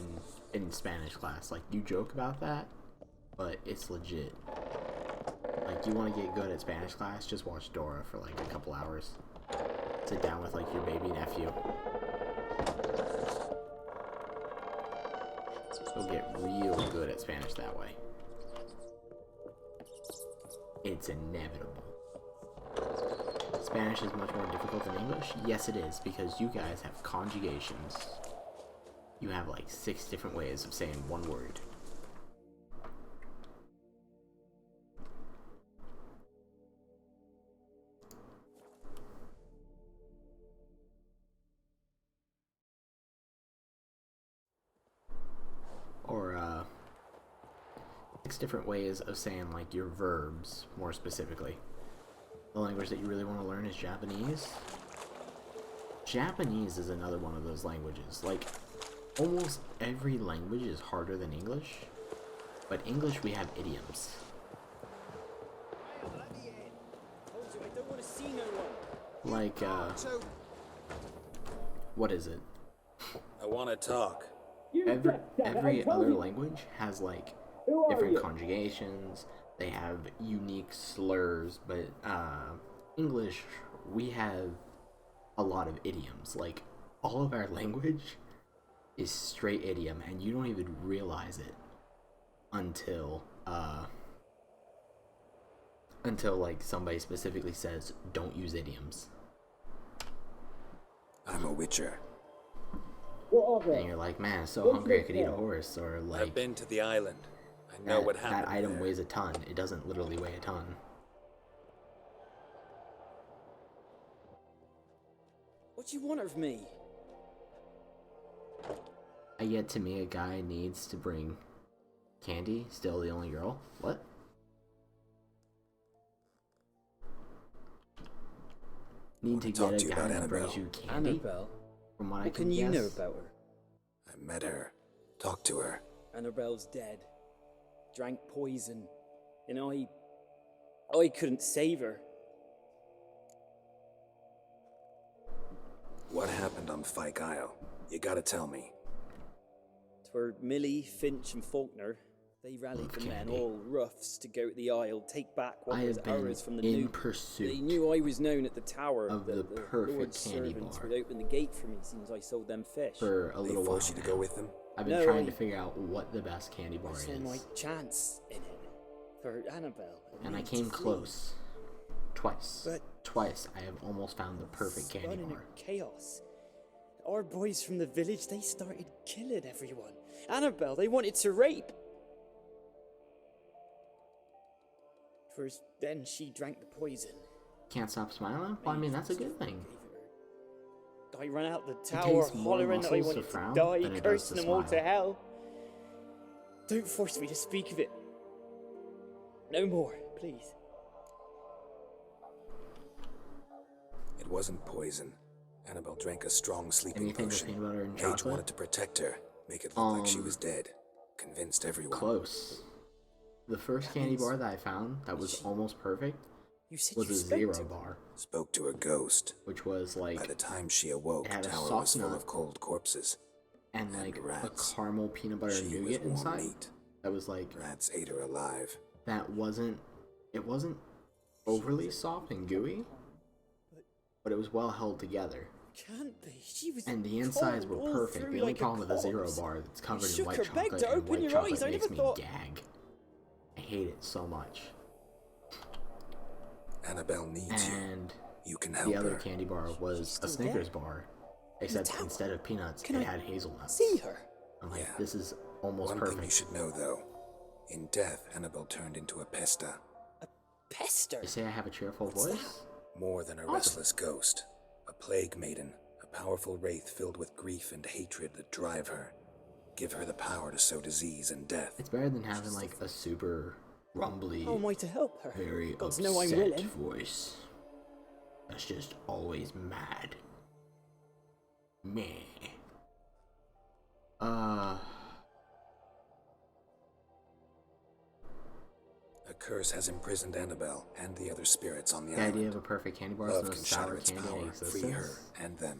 in Spanish class. Like, you joke about that, but it's legit. Like, you want to get good at Spanish class, just watch Dora for like a couple hours. Sit down with like your baby nephew. You'll get real good at Spanish that way. It's inevitable. Spanish is much more difficult than English? Yes, it is, because you guys have conjugations. You have like 6 different ways of saying one word. Or, 6 different ways of saying like your verbs, more specifically. The language that you really want to learn is Japanese. Japanese is another one of those languages. Like, almost every language is harder than English. But English, we have idioms. Like, what is it? I want to talk. Every other language has, like, different conjugations. They have unique slurs, but English, we have a lot of idioms. Like, all of our language is straight idiom, and you don't even realize it until like somebody specifically says, don't use idioms. I'm a witcher. And you're like, man, so hungry I could eat a horse, or like, I've been to the island. I know what happened. That item there. weighs a ton. It doesn't literally weigh a ton. What do you want of me? Yet to me, a guy needs to bring candy. Still the only girl. What? Need to get a guy that brings you candy? Annabelle? From what I What can can you guess. know about her? I met her. Talked to her. Annabelle's dead. Drank poison. And I couldn't save her. What happened on Fyke Isle? You gotta tell me. Twere Millie, Finch, and Faulkner. They rallied the men, all roughs, to go to the Isle, take back what was ours from the in Nuke. pursuit They knew I was known at the tower. of the perfect Lord's candy servants bar. would open the gate for me as soon as I sold them fish. For a little They while forced you to now. go with them? I've been No, trying I- to figure out what the best candy bar I saw is. my chance in it for Annabelle. And I me to came flee. close. Twice. But- Twice I have almost found the perfect candy Spun in bar. a chaos. Our boys from the village, they started killing everyone. Annabelle, they wanted to rape. First, then she drank the poison. Can't stop smiling? Well, I mean, that's a good thing. I ran out the takes tower, more hollering that I muscles to wanted to frown die, than it does cursing to them all to smile. hell. Don't force me to speak of it. No more, please. It wasn't poison. Annabelle drank a strong sleeping Anything to potion. think about her in Paige chocolate? wanted to protect her, make it look like she was dead. Convinced everyone. Close. The first candy bar that I found that was almost perfect You said was you a spoke zero to bar, Spoke to a ghost. which was By like the time she awoke, it had the a tower soft was full nut of cold corpses. and like a rats. caramel peanut butter She was nougat warm inside. meat. That was like Rats ate her alive. it wasn't overly soft and gooey, but it was well held together. Can't be. She was And the insides were cold all perfect. through The only like a problem with the Zero corpse. bar that's covered You in shook white her back chocolate, to and open white your chocolate eyes. I makes never me thought. gag. I hate it so much. Annabelle needs And you. You can help the other her. candy bar was a Snickers bar, except instead of peanuts, it had hazelnuts. See her? I'm like, this is almost One perfect. thing you should know, though. In death, Annabelle turned into a pesta. Pester? They say I have a cheerful voice? More than a restless ghost. A plague maiden. A powerful wraith filled with grief and hatred that drive her. Give her the power to sow disease and death. It's better than having like a super rumbly, How am I to help her? very Gods upset know I'm willing. voice. That's just always mad. Meh. A curse has imprisoned Annabelle and the other spirits on the The island. idea of a perfect candy bar is Love no can sour shatter its candy in power, existence. free her and them.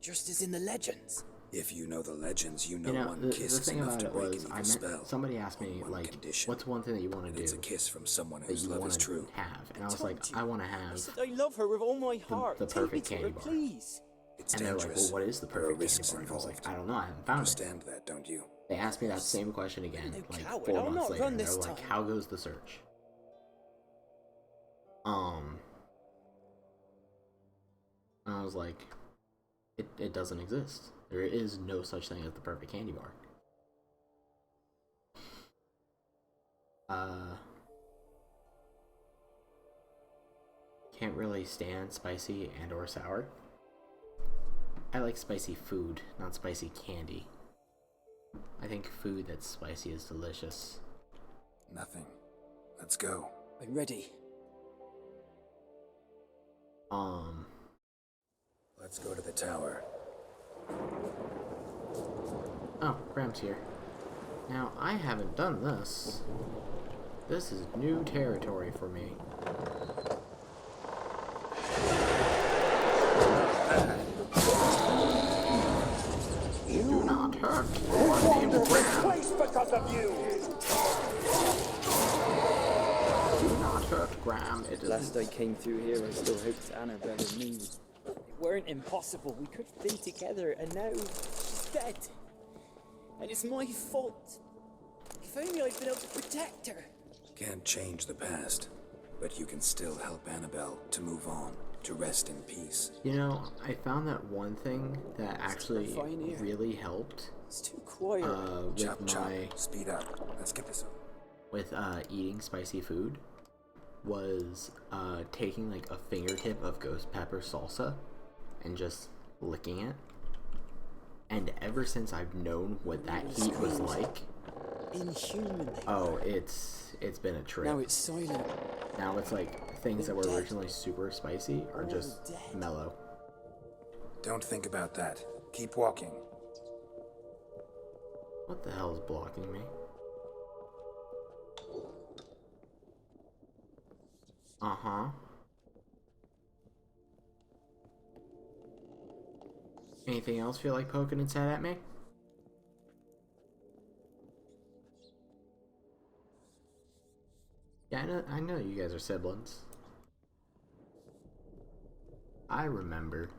Just as in the legends. If you know the legends, you know, You know, one the kiss is thing enough about to it break was, an I evil meant, spell. somebody asked me, On one like, condition. what's one thing that you want to And do? it's a kiss from someone that whose you love want is to true. have? And I was like, I want to have I love her with all my heart. the Take me perfect to her, candy bar. please. It's And they're like, dangerous. well, what is the There are perfect candy risks bar? And I was like, involved. I don't know, I haven't found it. Understand that, don't you? They asked me that same question again, No like coward, 4 I'll months not later, run and they this were like, time. how goes the search? And I was like, it doesn't exist. There is no such thing as the perfect candy bar. Can't really stand spicy and or sour. I like spicy food, not spicy candy. I think food that's spicy is delicious. Nothing. Let's go. I'm ready. Let's go to the tower. Oh, Graham's here. Now, I haven't done this. This is new territory for me. Do not hurt. Your name's Graham. Place because of you! Do not hurt, Graham. It Last is. I came through here, I still hoped Annabelle and me weren't impossible. We could have been together, and now she's dead. And it's my fault. If only I'd been able to protect her. Can't change the past, but you can still help Annabelle to move on, to rest in peace. You know, I found that one thing that actually terrifying here. really helped It's too quiet. with Chop, chop. my Speed up. Let's get this over. with eating spicy food was taking like a fingertip of ghost pepper salsa and just licking it. And ever since I've known what that heat was like, Inhuman. oh, it's been a trip. Now it's silent. Now it's like things that were originally super spicy are just dead. mellow. Don't think about that. Keep walking. What the hell is blocking me? Uh-huh. Anything else feel like poking its head at me? Yeah, I know you guys are siblings. I remember.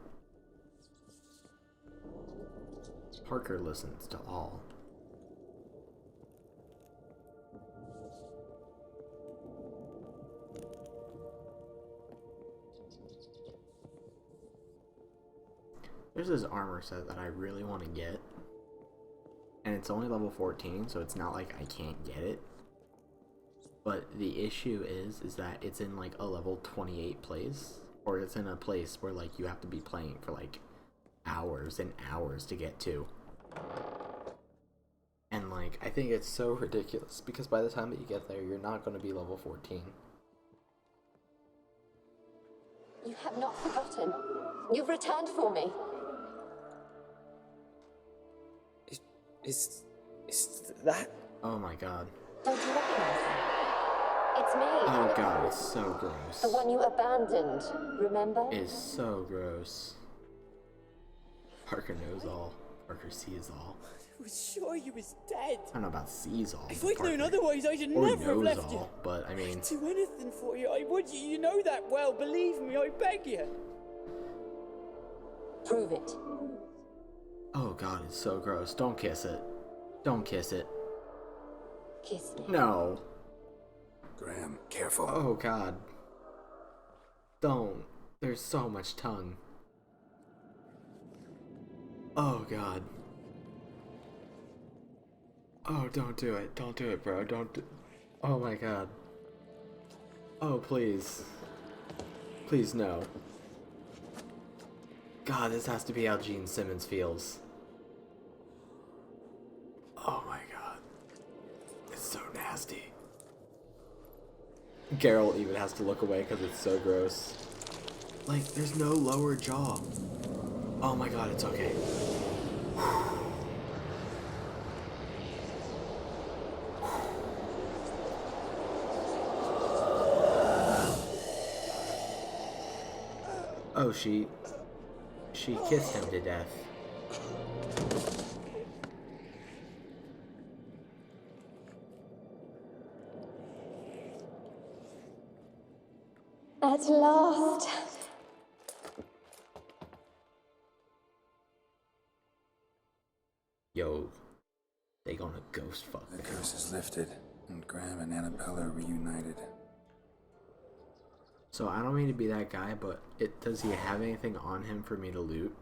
Parker listens to all. There's this armor set that I really want to get. And it's only level 14, so it's not like I can't get it. But the issue is that it's in like a level 28 place. Or it's in a place where like you have to be playing for like hours and hours to get to. And like, I think it's so ridiculous because by the time that you get there, you're not going to be level 14. You have not forgotten. You've returned for me. Is that? Oh my god. Don't you recognize me? It's me. Oh god, it's so gross. The one you abandoned, remember? It's so gross. Parker knows all. Parker sees all. I was sure you was dead. I don't know about sees all. If I'd Parker. known otherwise, I'd Or never have knows left all, you. but I mean, I'd do anything for you. I would. You know that well. Believe me, I beg you. Prove it. Oh god, it's so gross. Don't kiss it. Don't kiss it. Kiss me. No. Graham, careful. Oh god. Don't. There's so much tongue. Oh god. Oh, don't do it. Don't do it, bro. Don't do... Oh my god. Oh, please. Please, no. God, this has to be how Gene Simmons feels. Oh my god. It's so nasty. Geralt even has to look away because it's so gross. Like, there's no lower jaw. Oh my god, it's okay. Oh, she kissed him to death. At last. Yo, they gonna ghost fuck. The curse is lifted, and Graham and Annabelle are reunited. So I don't mean to be that guy, but does he have anything on him for me to loot?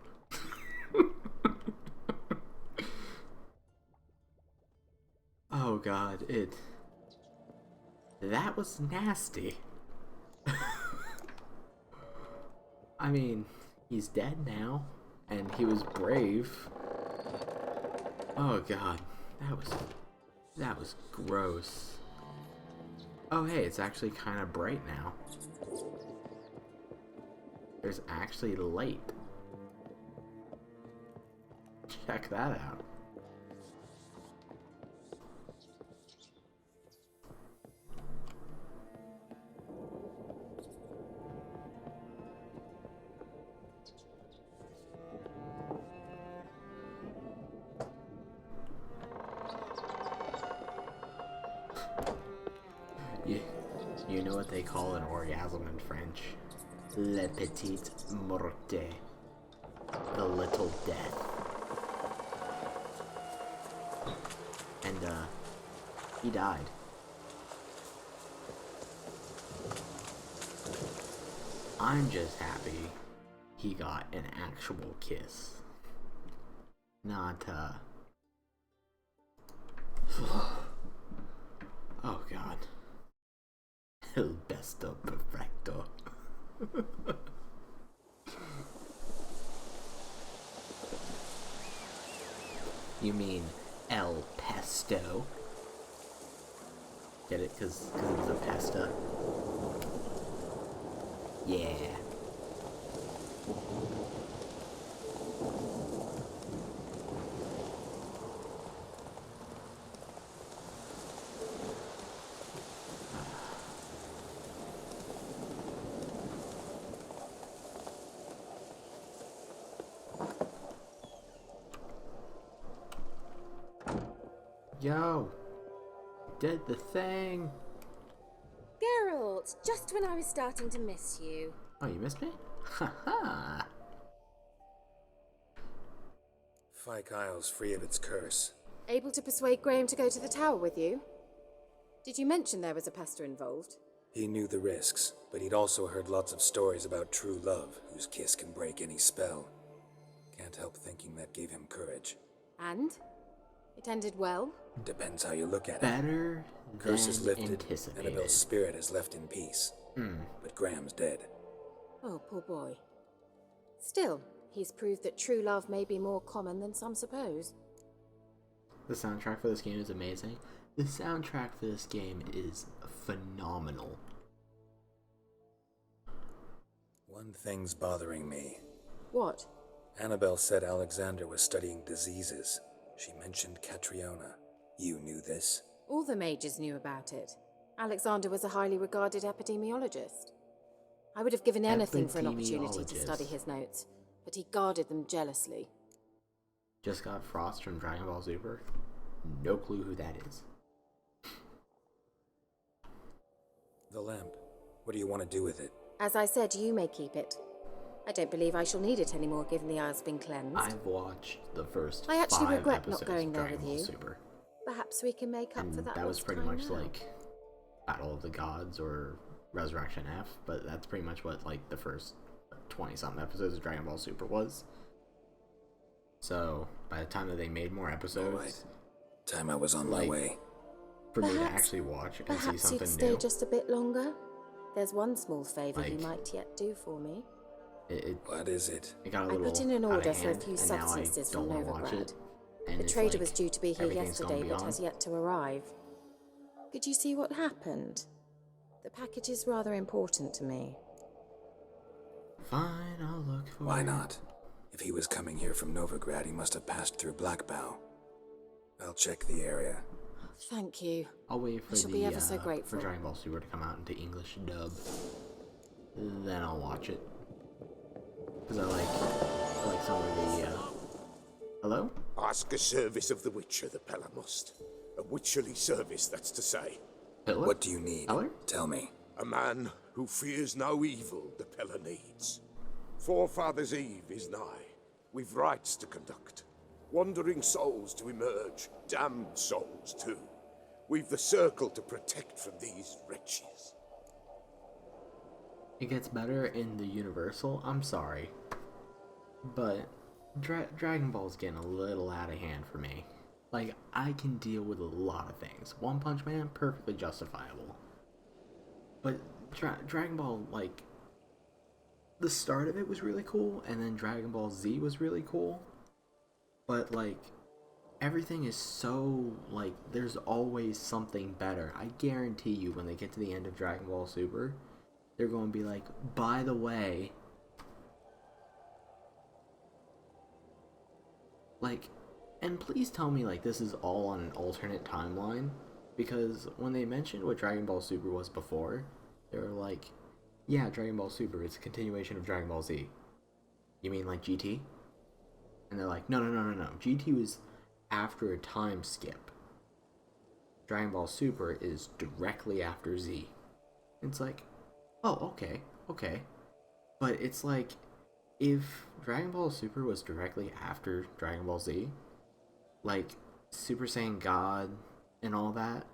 Oh god, that was nasty. I mean, he's dead now, and he was brave. Oh god, that was gross. Oh hey, it's actually kind of bright now. There's actually light. Check that out. You know what they call an orgasm in French? Le petit morte. The little death. And, he died. I'm just happy he got an actual kiss. Not, oh god. El besto perfecto. You mean El Pesto? Get it? Because it was a pesta? Yeah. Yo, did the thing. Geralt, just when I was starting to miss you. Oh, you missed me? Haha. Fyke Isle's free of its curse. Able to persuade Graham to go to the tower with you? Did you mention there was a pester involved? He knew the risks, but he'd also heard lots of stories about true love, whose kiss can break any spell. Can't help thinking that gave him courage. And? It ended well? Depends how you look at it. Better Curse is than lifted, anticipated. Annabelle's spirit is left in peace. But Graham's dead. Oh, poor boy. Still, he's proved that true love may be more common than some suppose. The soundtrack for this game is amazing. The soundtrack for this game is phenomenal. One thing's bothering me. What? Annabelle said Alexander was studying diseases. She mentioned Catriona. You knew this? All the mages knew about it. Alexander was a highly regarded epidemiologist. I would have given anything for an opportunity to study his notes, but he guarded them jealously. Just got Frost from Dragon Ball Super? No clue who that is. The lamp. What do you want to do with it? As I said, you may keep it. I don't believe I shall need it anymore, given the Isle's been cleansed. I've watched the first I actually 5 regret episodes not going of there Dragon with Ball you. Super. Perhaps we can make up And for that that was lost pretty time much now. like Battle of the Gods or Resurrection F, but that's pretty much what like the first 20-something episodes of Dragon Ball Super was. So by the time that they made more episodes, Alright. Time I was on my way. For me to actually watch and see Perhaps something you'd stay new. just a bit longer. There's one small favour you Like, might yet do for me. What is it? It got a I little put in an out of order for a hand, few and now I substances from don't wanna watch Novigrad. it, and The it's trader like was due to be here everything's gone yesterday, but beyond. has yet to arrive. Could you see what happened? The package is rather important to me. Fine, I'll look for Why it. not? If he was coming here from Novigrad, he must have passed through Blackbow. I'll check the area. Thank you. I'll wait for I shall be ever so for grateful. Dragon Ball Super to come out into English dub. Then I'll watch it. Because I like some of the, Hello? Ask a service of the Witcher, the Pella must. A witcherly service, that's to say. Hitler? What do you need? Heller? Tell me. A man who fears no evil the Pella needs. Forefathers' Eve is nigh. We've rites to conduct. Wandering souls to emerge, damned souls too. We've the circle to protect from these wretches. It gets better in the Universal, I'm sorry. But Dragon Ball's getting a little out of hand for me. Like, I can deal with a lot of things. One Punch Man, perfectly justifiable. But Dragon Ball, like, the start of it was really cool, and then Dragon Ball Z was really cool. But, like, everything is so, like, there's always something better. I guarantee you when they get to the end of Dragon Ball Super, they're going to be like, by the way, like, and please tell me, like, this is all on an alternate timeline, because when they mentioned what Dragon Ball Super was before, they were like, yeah, Dragon Ball Super, it's a continuation of Dragon Ball Z. You mean like GT? And they're like, no. GT was after a time skip. Dragon Ball Super is directly after Z. It's like, oh, okay. But it's like, if Dragon Ball Super was directly after Dragon Ball Z, like Super Saiyan God and all that,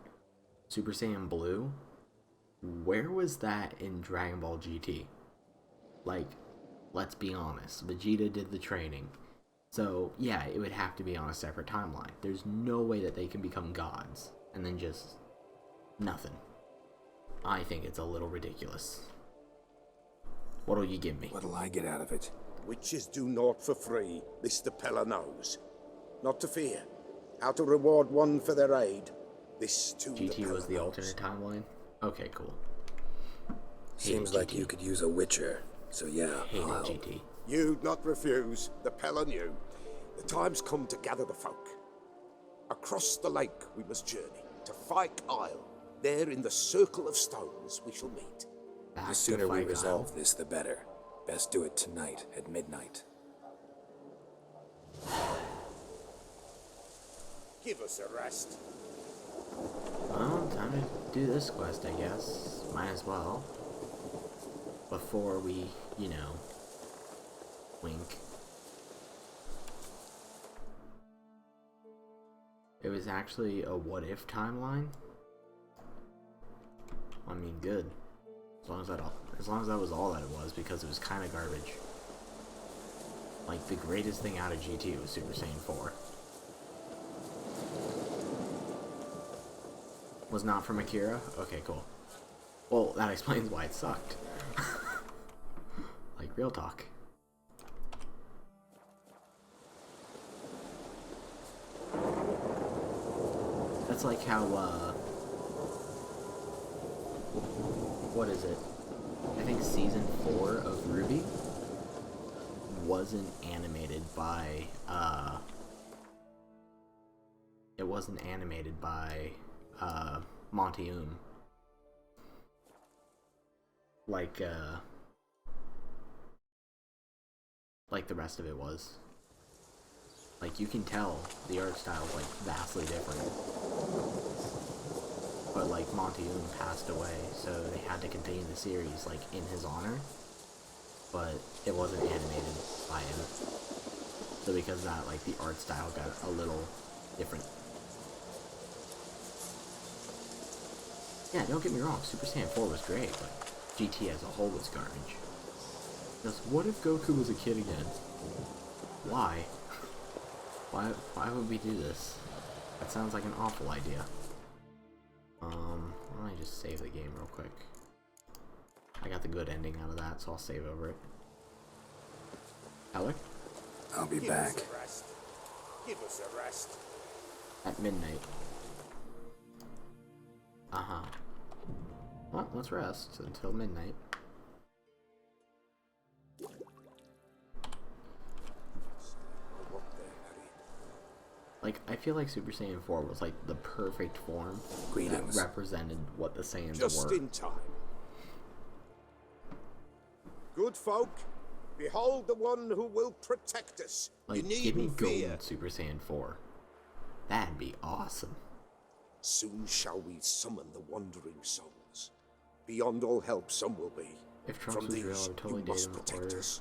Super Saiyan Blue, where was that in Dragon Ball GT? Like, let's be honest, Vegeta did the training. So, yeah, it would have to be on a separate timeline. There's no way that they can become gods and then just nothing. I think it's a little ridiculous. What'll you give me? What'll I get out of it? Witches do naught for free, this the Pella knows. Not to fear. How to reward one for their aid. This too GT was the alternate timeline? Okay, cool. Seems like you could use a Witcher, so yeah, I'll help. GT. You'd not refuse, the Pella knew. The time's come to gather the folk. Across the lake we must journey, to Fyke Isle. There in the circle of stones we shall meet. The sooner we resolve this, the better. Best do it tonight at midnight. Give us a rest. Well, time to do this quest, I guess. Might as well. Before we, you know, wink. It was actually a what-if timeline. I mean, good. As long as that was all that it was, because it was kind of garbage. Like, the greatest thing out of GT was Super Saiyan 4. Was not from Akira? Okay, cool. Well, that explains why it sucked. Like, real talk. That's like how, what is it? I think Season 4 of Ruby wasn't animated by, it wasn't animated by, Monty like the rest of it was. Like, you can tell the art style is, like, vastly different. But, like, Monty passed away, so they had to continue the series, like, in his honor. but it wasn't animated by him. So because of that, like, the art style got a little different. Yeah, don't get me wrong, Super Saiyan 4 was great, but GT as a whole was garbage. Just, what if Goku was a kid again? Why? Why would we do this? That sounds like an awful idea. Why don't I just save the game real quick? I got the good ending out of that, so I'll save over it. Alec? I'll be back. Give us a rest. At midnight. Uh-huh. Well, let's rest until midnight. Like, I feel like Super Saiyan 4 was like the perfect form that represented what the Saiyans Just were. in time. Good folk, behold the one who will protect us. Like, you give me needn't fear. Golden Super Saiyan 4. That'd be awesome. Soon shall we summon the wandering souls. Beyond all help, some will be. If Trunks From was these, real, I would totally you date must him, protect or us.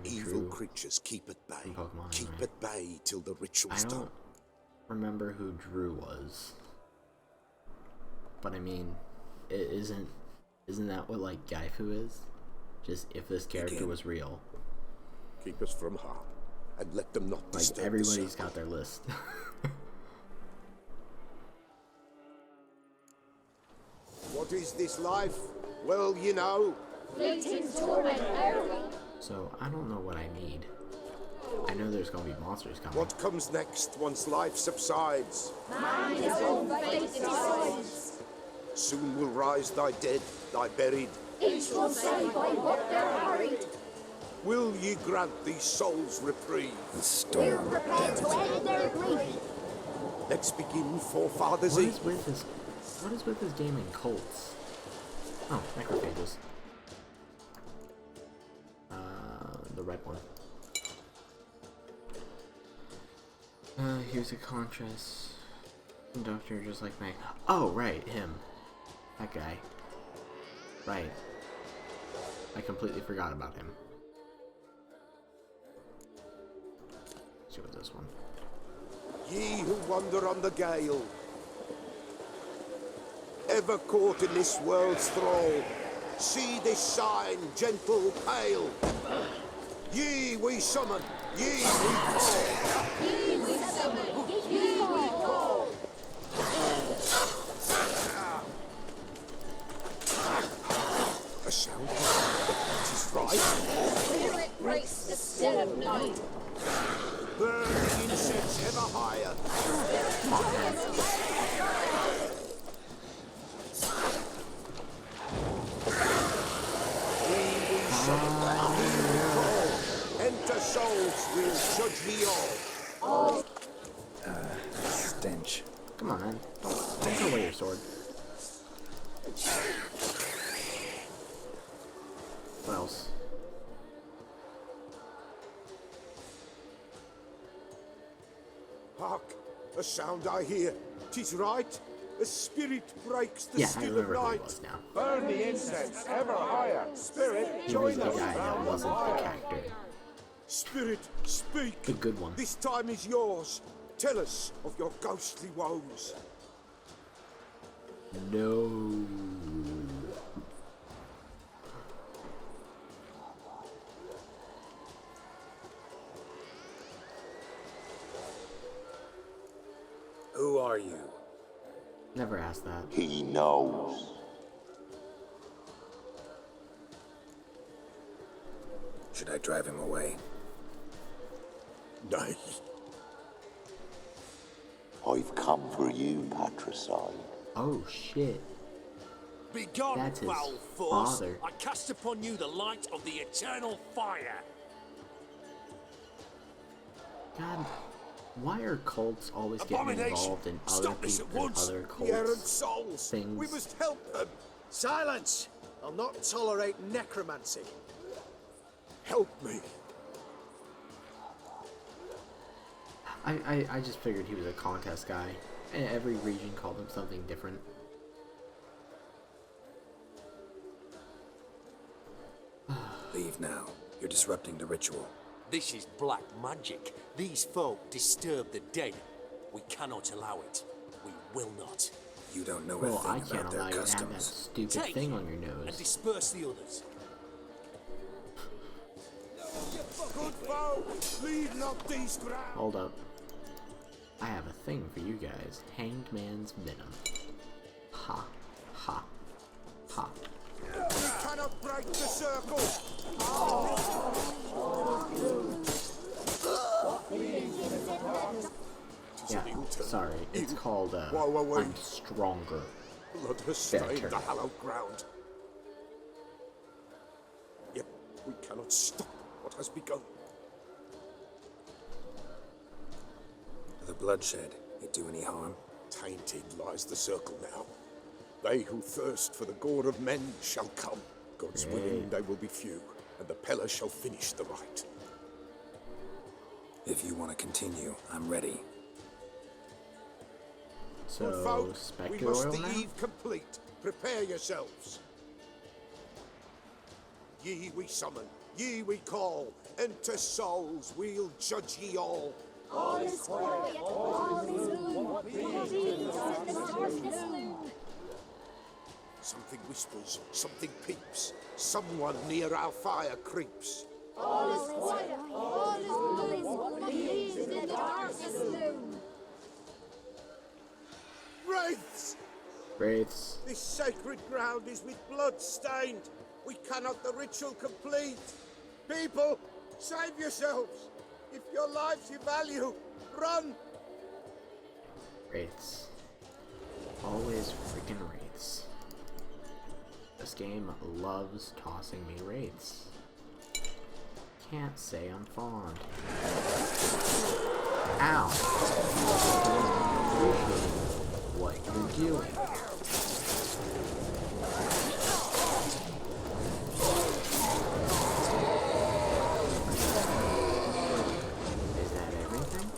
even Evil True creatures keep at bay. from Pokemon, Keep anyway. at bay till the I ritual's done. don't remember who Drew was. But I mean, isn't that what, like, Gaifu is? Just, if this character was real. Keep us from harm, and let them not Like, disturb the everybody's circle. got their list. What is this life? Well, you know. Fleeting torment only. So, I don't know what I need. I know there's gonna be monsters coming. What comes next once life subsides? Man is all fate decides. Soon will rise thy dead, thy buried. Each will say by what they're harried. Will ye grant these souls reprieve? We're prepared to end their grief. Let's begin, forefathers. What is with this game and cults? Oh, necrophages. The red one. Here's a contrast. Conductor just like me. Oh, right, him. That guy. Right. I completely forgot about him. Let's see what this one. Ye who wander on the gale, ever caught in this world's thrall, see this sign, gentle, pale. Ye we summon, ye we call. Ye we summon, ye we call. A sound that is right. Spirit breaks the still of night. Burn the incense ever higher. Ye we summon, ye we call. Enter souls, we'll judge ye all. Stench. Come on, man. Don't throw away your sword. What else? Hark, a sound I hear. 'Tis right. A spirit breaks the Yeah, I still of remember who he night. was now. Burn the incense ever higher. Spirit, He was join the us. guy that wasn't the character. Spirit, speak. The good one. This time is yours. Tell us of your ghostly woes. No. Who are you? Never asked that. He knows. Should I drive him away? Nay. I've come for you, patricide. Oh shit. Begone, That's his foul force! father. I cast upon you the light of the eternal fire. God, why are cults always getting Abomination! involved in other Stop this people at and once! other The errant cults souls. things? We must help them. Silence! I'll not tolerate necromancy. Help me. I just figured he was a contest guy. And every region called him something different. Leave now. You're disrupting the ritual. This is black magic. These folk disturb the dead. We cannot allow it. We will not. You don't know Well, a I thing can't about their allow you to have that customs. stupid Take thing on your nose. and disperse the others. Good folk, leave not these grounds. Hold up. I have a thing for you guys. Hanged Man's Venom. Ha. Ha. Ha. We cannot break the circle. Yeah, sorry. It's called, I'm Stronger. Blood has stained Better. the hallowed ground. Yet we cannot stop what has begun. The bloodshed, it do any harm? Tainted lies the circle now. They who thirst for the gore of men shall come. God's willing they will be few, and the Pella shall finish the rite. If you want to continue, I'm ready. So, Good folk, Spectre we must Oil the now? eve complete. Prepare yourselves. Ye we summon, ye we call. Enter souls, we'll judge ye all. All is quiet, all is gloom. Something whispers, something peeps. Someone near our fire creeps. All is quiet, all is gloom. Leaves in the darkest gloom. Wraiths! Wraiths. This sacred ground is with blood stained. We cannot the ritual complete. People, save yourselves. If your lives you value, run! Wraiths. Always freaking wraiths. This game loves tossing me wraiths. Can't say I'm fond. Ow! What you're doing. Is that everything?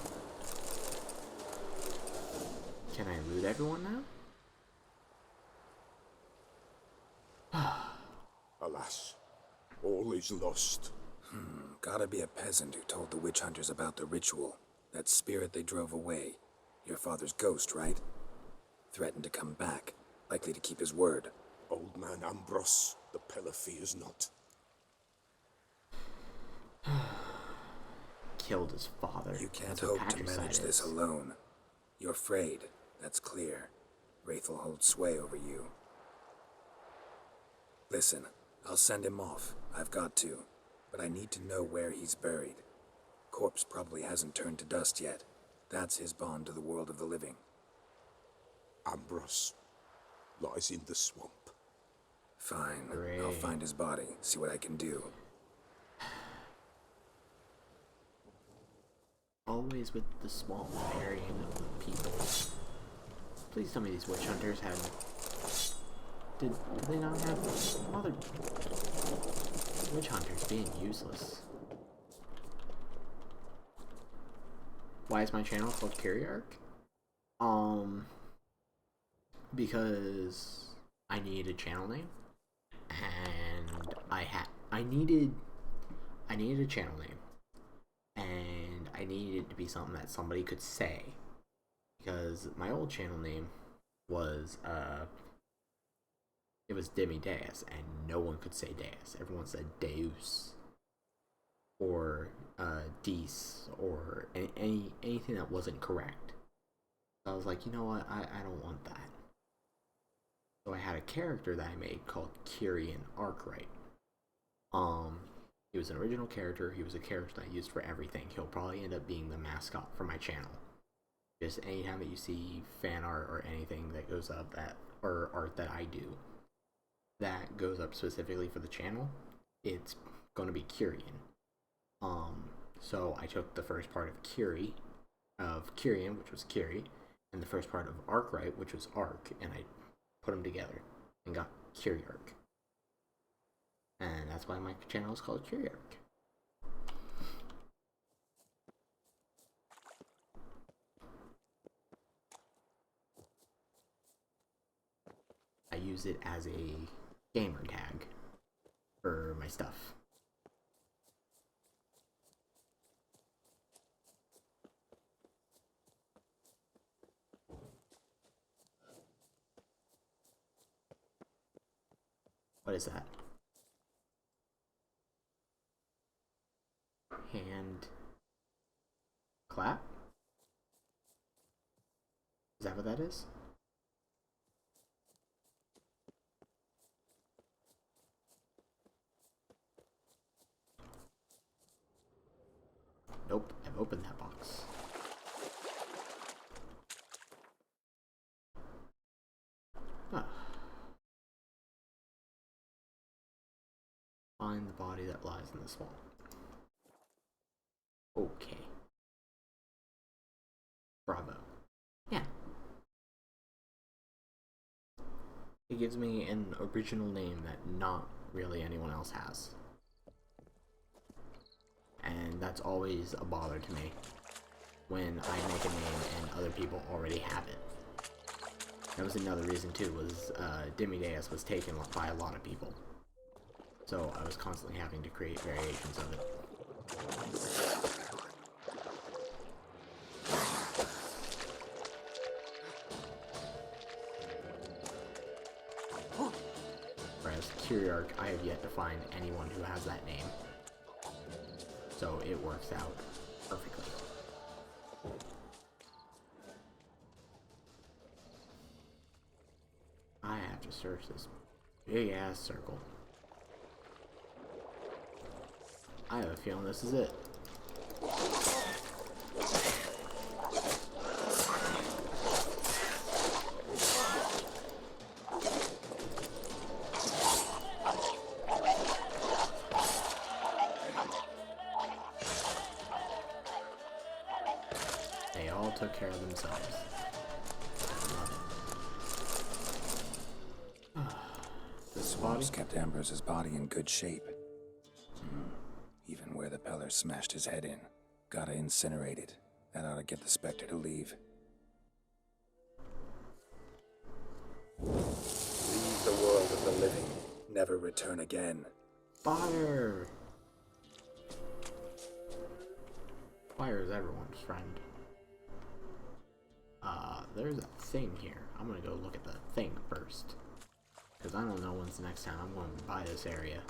Can I loot everyone now? Alas, all is lost. Gotta be a peasant who told the witch hunters about the ritual. That spirit they drove away. Your father's ghost, right? Threatened to come back. Likely to keep his word. Old man Ambros, the Pella fears not. Killed his father. You can't That's what hope to patricide manage this is. alone. You're afraid, that's clear. Wraith will hold sway over you. Listen, I'll send him off. I've got to. But I need to know where he's buried. Corpse probably hasn't turned to dust yet. That's his bond to the world of the living. Ambros lies in the swamp. Fine. Great. I'll find his body, see what I can do. Always with the small burying of the people. Please tell me these witch hunters had... Did they not have... Oh, they're... Witch hunters being useless. Why is my channel called Kyriarch? Because I needed a channel name. And I needed a channel name. And I needed it to be something that somebody could say. Because my old channel name was, it was Demi Deus, and no one could say Deus. Everyone said Deus. Or, Dees, or anything that wasn't correct. So I was like, you know what, I don't want that. So I had a character that I made called Kyrian Arkwright. He was an original character. He was a character that I used for everything. He'll probably end up being the mascot for my channel. Just anytime that you see fan art or anything that goes up or art that I do that goes up specifically for the channel, it's going to be Kyrian. So I took the first part of Kyrian, which was Kiri, and the first part of Arkwright, which was Ark, and I put them together and got Kyriarch. And that's why my channel is called Kyriarch. I use it as a gamer tag for my stuff. What is that? Hand clap? Is that what that is? Nope, I've opened that box. Ah. Find the body that lies in the swamp. Okay. Bravo. Yeah. It gives me an original name that not really anyone else has. And that's always a bother to me when I make a name and other people already have it. That was another reason too, was Demideus was taken by a lot of people. So I was constantly having to create variations of it. Whereas Kyriarch, I have yet to find anyone who has that name. So it works out perfectly. I have to search this big ass circle. I have a feeling this is it. They all took care of themselves. The swamps kept Ambrose's body in good shape. Even where the Peller smashed his head in. Gotta incinerate it. That ought to get the Spectre to leave. Leave the world of the living. Never return again. Fire! Fire is everyone's friend. There's a thing here. I'm gonna go look at the thing first. Because I don't know when's the next time I'm going to buy this area.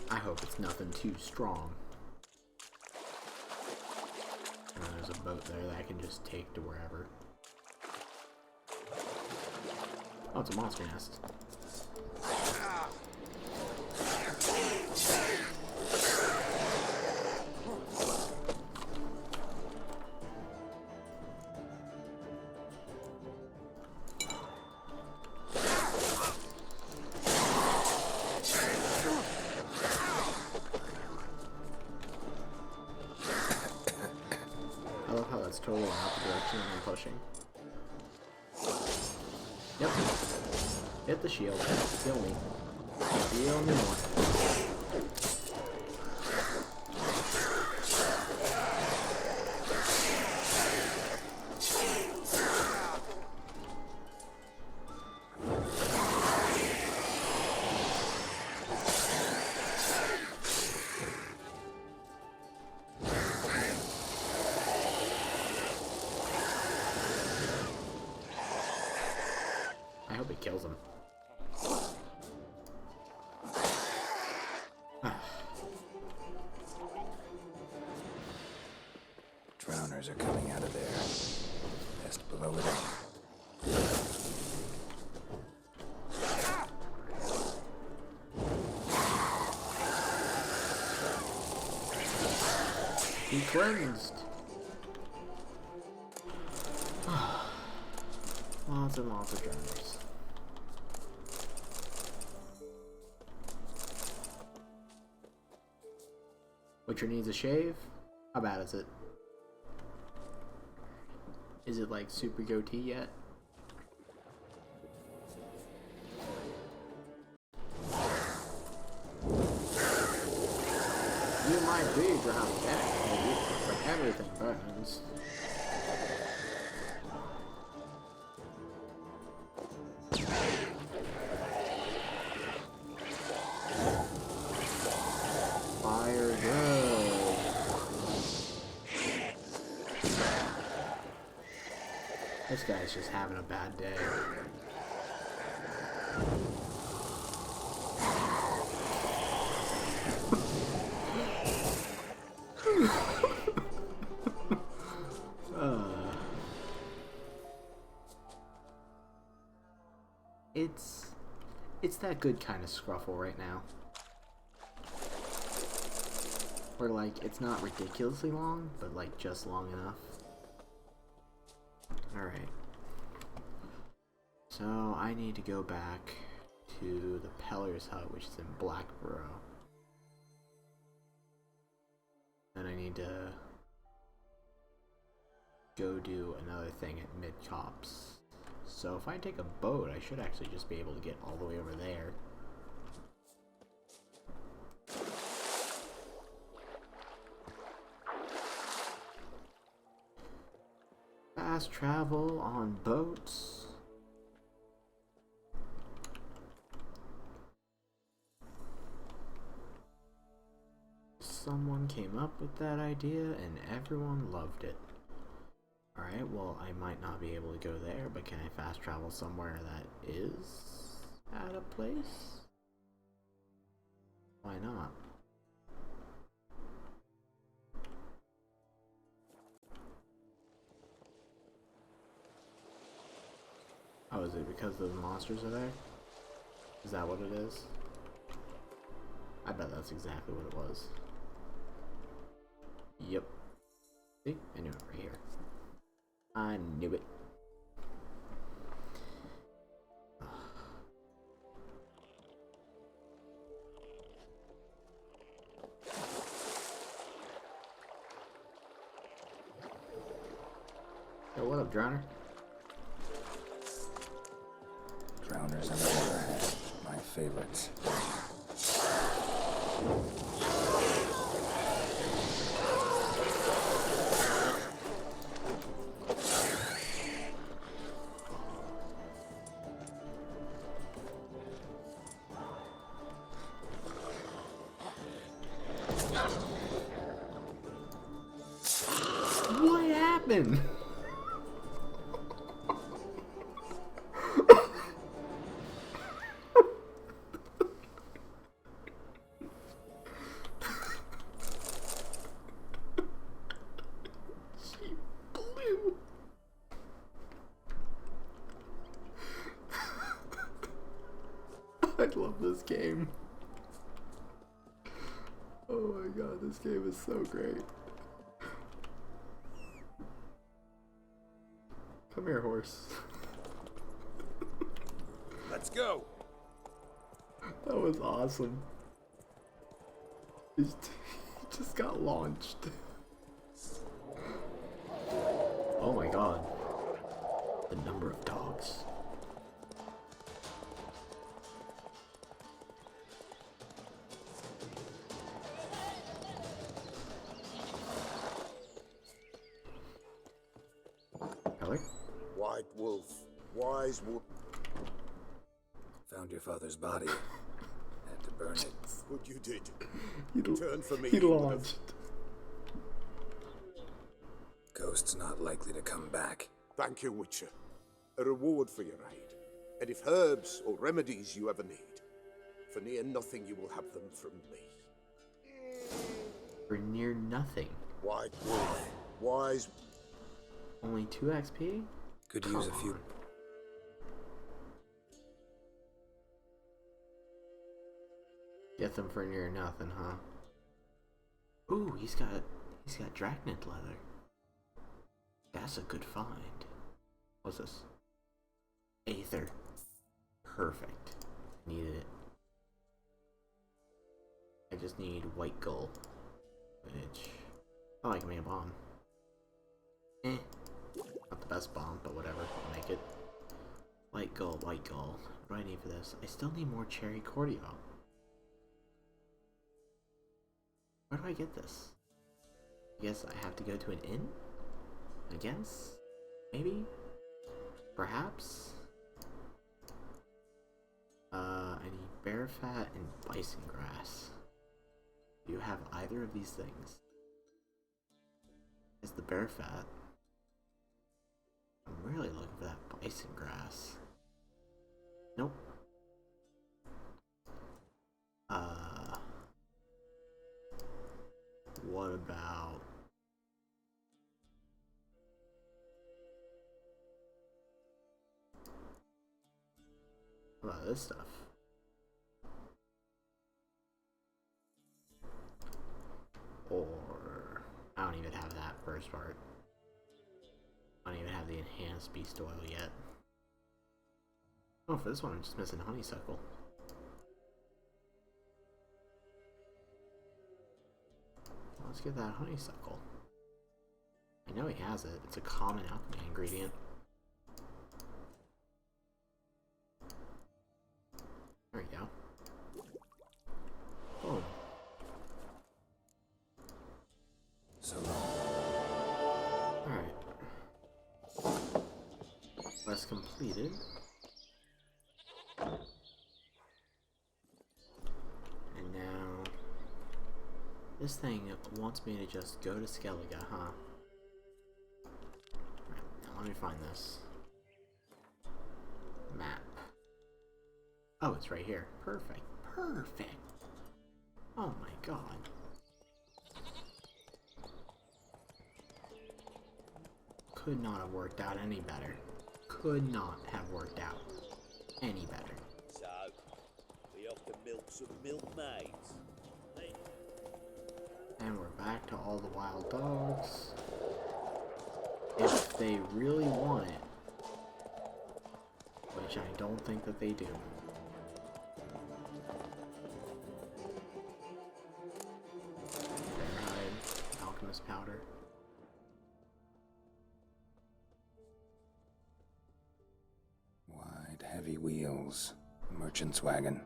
I hope it's nothing too strong. And there's a boat there that I can just take to wherever. Oh, it's a monster nest. Totally not the direction I'm pushing. Yep. Hit the shield. Kill me. Kill me more. I hope it kills him. Drowners are coming out of there. Best blow it up. He cleansed. Lots and lots of drowners. Witcher needs a shave? How bad is it? Is it like super goatee yet? You might be drowned back, but everything burns. Fire good. This guy's just having a bad day. It's that good kind of scruffle right now. Where, like, it's not ridiculously long, but, like, just long enough. Alright. So, I need to go back to the Peller's Hut, which is in Blackborough. And I need to go do another thing at Mid-Cops. So if I take a boat, I should actually just be able to get all the way over there. Fast travel on boats. Someone came up with that idea and everyone loved it. Alright, well, I might not be able to go there, but can I fast travel somewhere that is at a place? Why not? Oh, is it because those monsters are there? Is that what it is? I bet that's exactly what it was. Yep. See? I knew it right here. I knew it. Yo, what up, Drowner? Drowners in the waterhead, my favorites. What happened? She blew. I love this game. Oh my god, this game is so great. Come here, horse. Let's go. That was awesome. He just got launched. Oh my god. The number of dogs. Peller? White wolf, wise wolf. Found your father's body. Had to burn it. What you did. He Turn for me. He launched. Ghost's not likely to come back. Thank you, Witcher. A reward for your aid. And if herbs or remedies you ever need, for near nothing you will have them from me. For near nothing. White wolf, wise. Only 2 XP? Could use a few. Get them for near nothing, huh? Ooh, he's got dragnet leather. That's a good find. What's this? Aether. Perfect. Needed it. I just need white gold. Which... oh, I can make a bomb. Not the best bomb, but whatever. I'll make it. White gold, white gold. What do I need for this? I still need more cherry cordial. Where do I get this? I guess I have to go to an inn? I guess? Maybe? Perhaps? I need bear fat and bison grass. Do you have either of these things? Is the bear fat? I'm really looking for that bison grass. Nope. What about... what about this stuff? most part. I don't even have the enhanced beast oil yet. Oh, for this one I'm just missing honeysuckle. Let's get that honeysuckle. I know he has it. It's a common alchemy ingredient. There we go. Boom. So long. Alright. Quest completed. And now this thing wants me to just go to Skellige, huh? Right, now let me find this map. Oh, it's right here. Perfect. Perfect. Oh my god. Could not have worked out any better. Could not have worked out any better. So, we off to milk some milkmaids. And we're back to all the wild dogs. If they really want it. Which I don't think that they do. Bearhide, alchemist powder. Wide, heavy wheels. Merchant's wagon.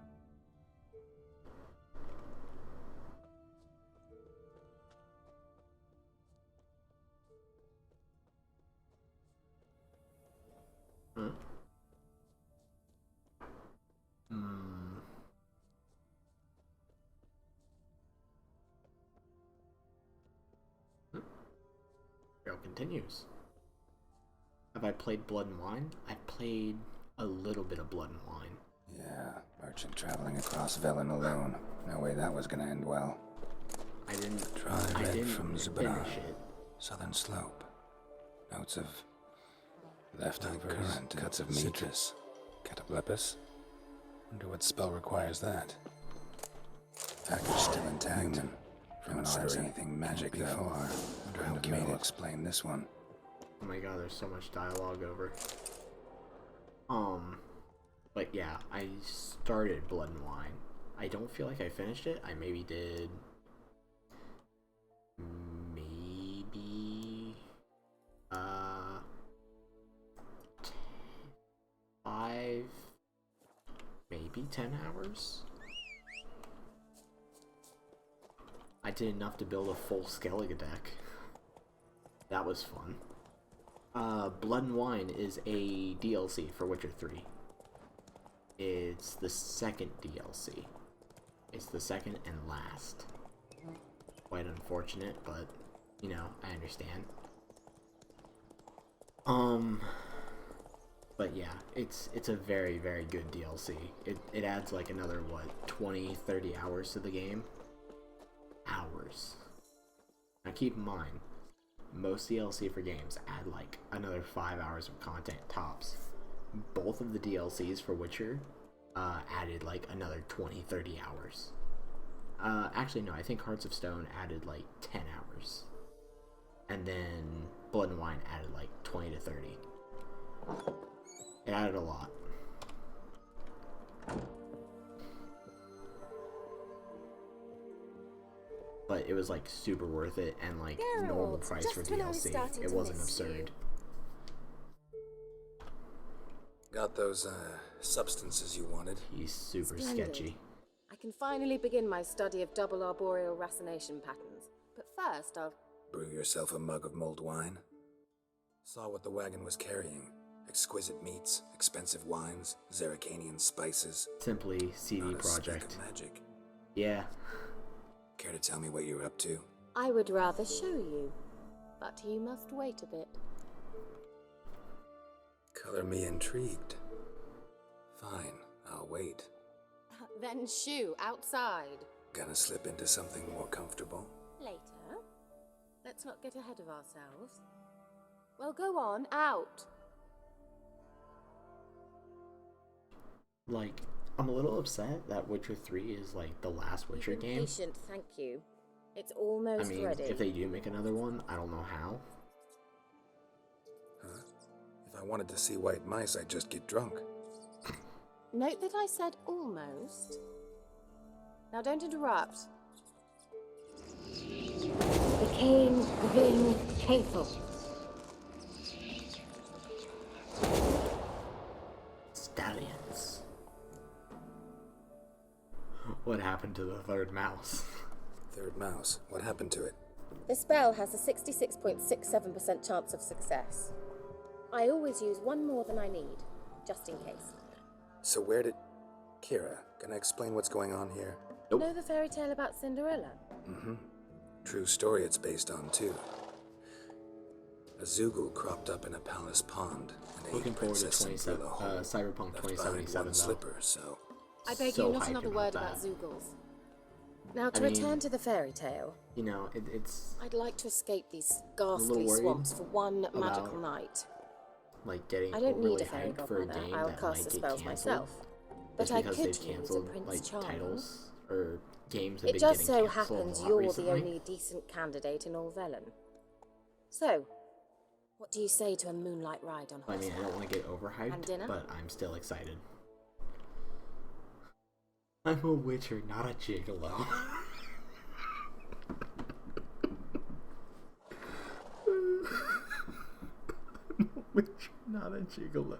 Huh? Trail continues. Have I played Blood and Wine? I've played a little bit of Blood and Wine. Yeah, merchant traveling across Velen alone. No way that was gonna end well. I didn't from finish Zubran. it. Southern slope. Notes of leftovers, current, cuts of meat. citrus, cataplepis. Wonder what spell requires that. Package still intact. Human. From an artery. anything magic Can't be though. far. Wonder how Kay will explain this one. Oh my god, there's so much dialogue over. But yeah, I started Blood and Wine. I don't feel like I finished it. I maybe did... Maybe... 5... Maybe 10 hours? I did enough to build a full Skellige deck. That was fun. Blood and Wine is a DLC for Witcher 3. It's the second DLC. It's the second and last. Quite unfortunate, but, you know, I understand. But yeah, it's a very, very good DLC. It adds like another, what, 20, 30 hours to the game? Hours. Now keep in mind, most DLC for games add like another 5 hours of content tops. Both of the DLCs for Witcher added like another 20, 30 hours. Actually no, I think Hearts of Stone added like 10 hours. And then Blood and Wine added like 20 to 30. It added a lot. But it was like super worth it, and like normal price for DLC. It wasn't absurd. Got those substances you wanted? He's super Splendid. sketchy. I can finally begin my study of double arboreal racination patterns. But first, I'll... Brew yourself a mug of mulled wine. Saw what the wagon was carrying. Exquisite meats, expensive wines, Zerrikanian spices. Simply CD Not a speck Project. of magic. Yeah. Care to tell me what you're up to? I would rather show you, but you must wait a bit. Color me intrigued. Fine, I'll wait. Then shoo, outside. Gonna slip into something more comfortable? Later. Let's not get ahead of ourselves. Well, go on, out. Like, I'm a little upset that Witcher 3 is like the last Witcher You've been game. patient, thank you. It's almost I mean, ready. if they do make another one, I don't know how. Huh? If I wanted to see white mice, I'd just get drunk. Note that I said almost. Now don't interrupt. The king being faithful. Stallions. What happened to the third mouse? Third mouse. What happened to it? The spell has a 66.67% chance of success. I always use one more than I need, just in case. So where did... Kira, can I explain what's going on here? Know the fairy tale about Cinderella? Mm-hmm. True story it's based on, too. A Zoogle cropped up in a palace pond and Looking ate forward to Princess Cinderella whole. Cyberpunk Left behind 2077 one though. slipper, so... I beg So you, not hyped another about word that. about Zoogles. Now, to I mean, return to the fairy tale, You know, it's I'd like to escape these little ghastly worried swamps for one about magical night. like getting I don't really need a fairy hyped for a godmother. game I'll that cast might the get spells canceled. myself. But Just I because could they've use a canceled Prince like Charming. titles or games that have It been just getting so canceled happens a lot you're recently. the only decent candidate in all Velen. So, what do you say to a moonlight ride on I horseback? mean, I don't want to get And overhyped, dinner? but I'm still excited. I'm a witcher, not a gigolo. I'm a witcher, not a gigolo.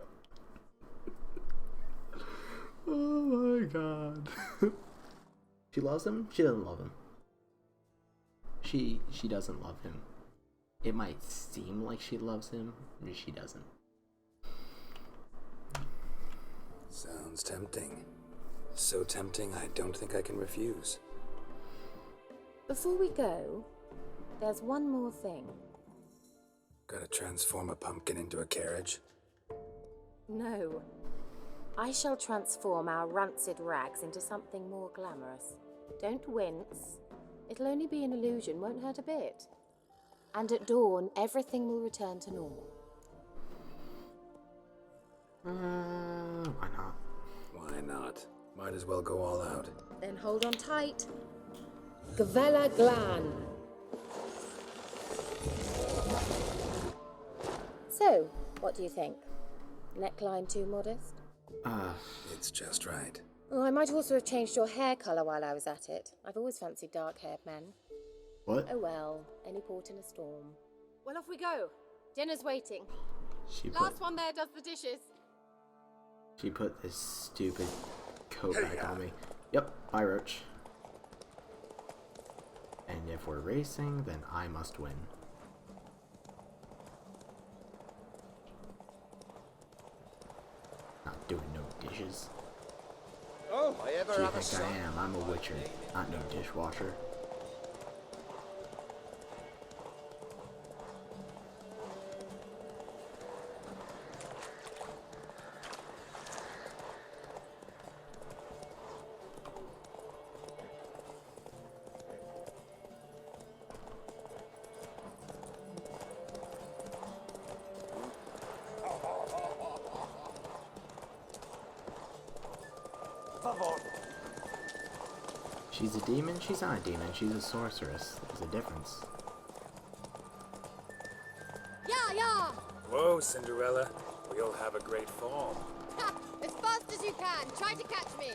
Oh my god. She loves him? She doesn't love him. She doesn't love him. It might seem like she loves him, but she doesn't. Sounds tempting. So tempting, I don't think I can refuse. Before we go, there's one more thing. Gotta transform a pumpkin into a carriage? No. I shall transform our rancid rags into something more glamorous. Don't wince. It'll only be an illusion, won't hurt a bit. And at dawn, everything will return to normal. Why not? Why not? Might as well go all out. Then hold on tight. Gavella Glan. So, what do you think? Neckline too modest? It's just right. Oh, I might also have changed your hair colour while I was at it. I've always fancied dark-haired men. What? Oh well, any port in a storm. Well, off we go. Dinner's waiting. She Last one there does the dishes. She put this stupid coat back on me. Yep, bye Roach. And if we're racing, then I must win. Not doing no dishes. Oh, I ever Do you have a think I son? am? I'm a witcher, not no dishwasher. She's a demon? She's not a demon. She's a sorceress. There's a difference. Yeah, yeah! Whoa, Cinderella. We'll have a great fall. Ha! As fast as you can. Try to catch me.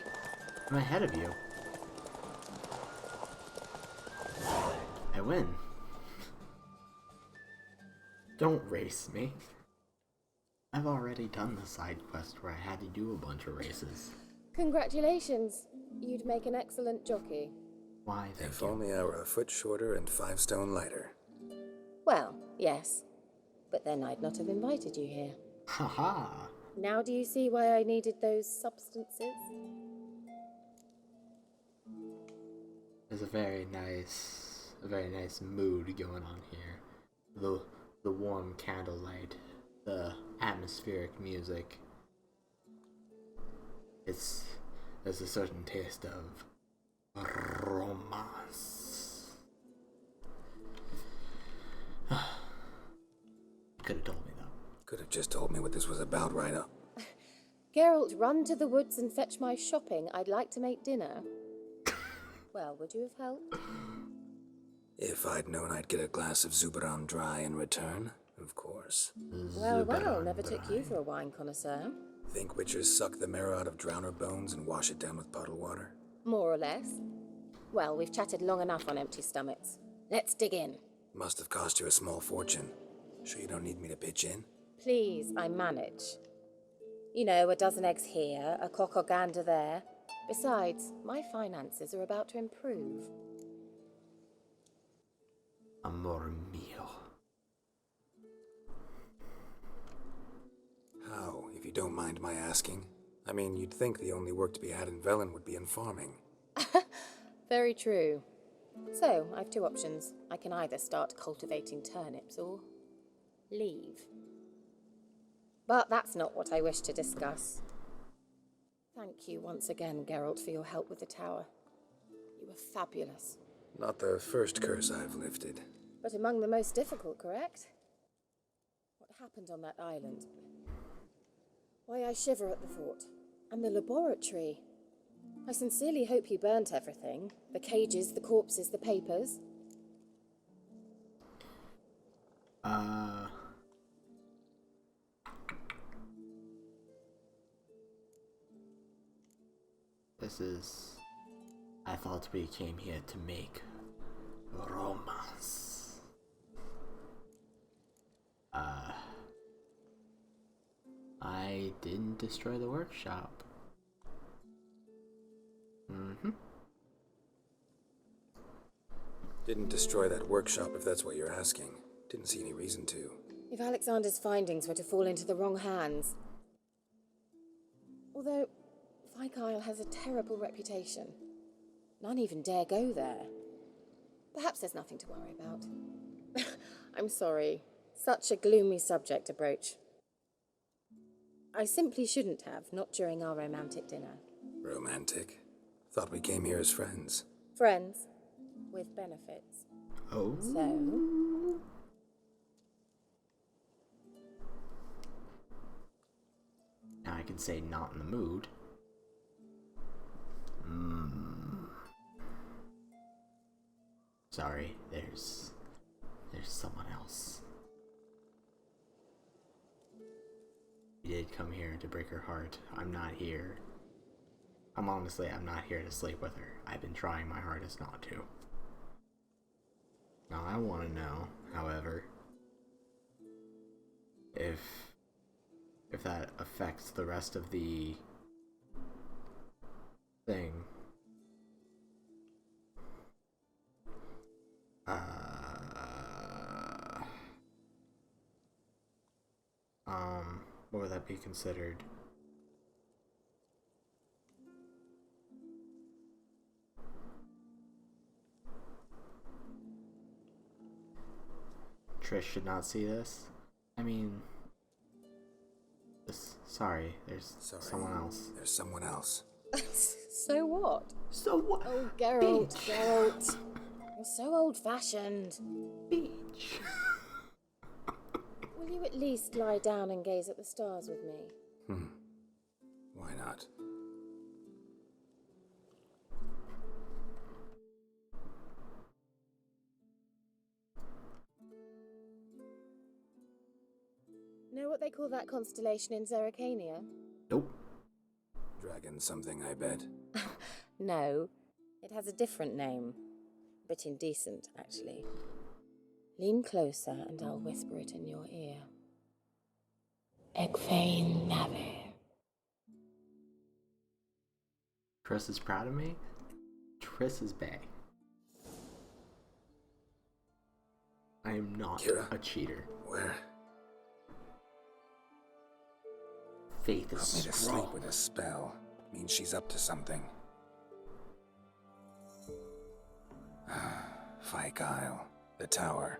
I'm ahead of you. I win. Don't race me. I've already done the side quest where I had to do a bunch of races. Congratulations. You'd make an excellent jockey. Why, thank If you. only I were a foot shorter and 5 stone lighter. Well, yes. But then I'd not have invited you here. Haha. Now do you see why I needed those substances? There's a very nice mood going on here. The warm candlelight, the atmospheric music. There's a certain taste of romance. Could have told me though. Could have just told me what this was about right up. Geralt, run to the woods and fetch my shopping. I'd like to make dinner. Well, would you have helped? If I'd known I'd get a glass of Zubaram dry in return, of course. Well, never took you for a wine connoisseur. Think witchers suck the marrow out of drowner bones and wash it down with puddle water? More or less. Well, we've chatted long enough on empty stomachs. Let's dig in. Must have cost you a small fortune. Sure you don't need me to pitch in? Please, I manage. You know, a dozen eggs here, a cock or gander there. Besides, my finances are about to improve. Amor mio. How, if you don't mind my asking? I mean, you'd think the only work to be had in Velen would be in farming. Very true. So, I've two options. I can either start cultivating turnips or leave. But that's not what I wish to discuss. Thank you once again, Geralt, for your help with the tower. You were fabulous. Not the first curse I've lifted. But among the most difficult, correct? What happened on that island? Why, I shiver at the thought. And the laboratory. I sincerely hope you burnt everything. The cages, the corpses, the papers. This is... I thought we came here to make romance. I didn't destroy the workshop. Didn't destroy that workshop if that's what you're asking. Didn't see any reason to. If Alexander's findings were to fall into the wrong hands... Although, Vikyle has a terrible reputation. None even dare go there. Perhaps there's nothing to worry about. I'm sorry. Such a gloomy subject to broach. I simply shouldn't have, not during our romantic dinner. Romantic? Thought we came here as friends. Friends. With benefits. Oh. So... Now I can say not in the mood. Sorry, there's someone else. You did come here to break her heart. I'm not here. I'm not here to sleep with her. I've been trying my hardest not to. Now I want to know, however, if that affects the rest of the thing. What would that be considered? Trish should not see this. I mean, sorry, there's someone else. There's someone else. So what? So what? Oh, Geralt, Geralt. You're so old-fashioned. Beach. Will you at least lie down and gaze at the stars with me? Why not? Know what they call that constellation in Zerrikania? Nope. Dragon something, I bet. No, it has a different name. A bit indecent, actually. Lean closer and I'll whisper it in your ear. Egfain Nave. Triss is proud of me. Triss is bae. I am not Kira? a cheater. Where? Faith is Put me to strong. sleep with a spell. Means she's up to something. Vikyle. The tower.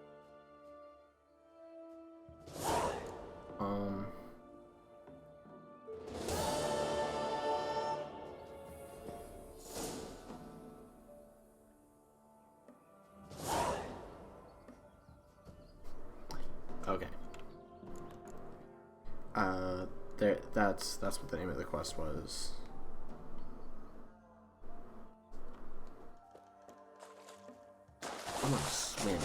Okay. That's what the name of the quest was. Almost. win.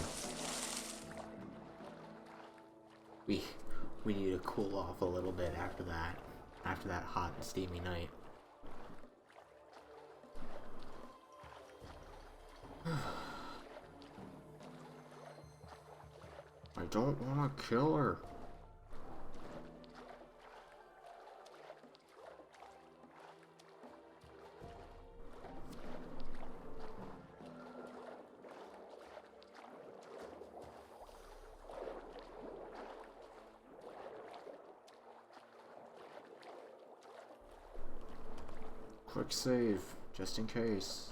We need to cool off a little bit after that hot and steamy night. I don't want to kill her. Quick save, just in case.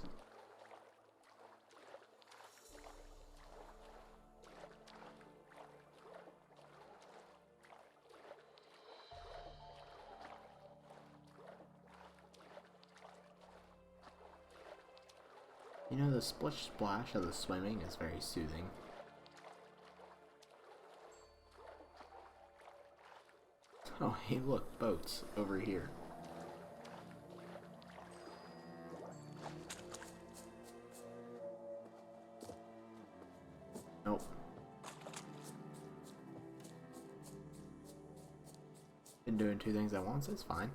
You know, the splish splash of the swimming is very soothing. Oh, hey look, boats over here. Nope. Been doing two things at once, it's fine.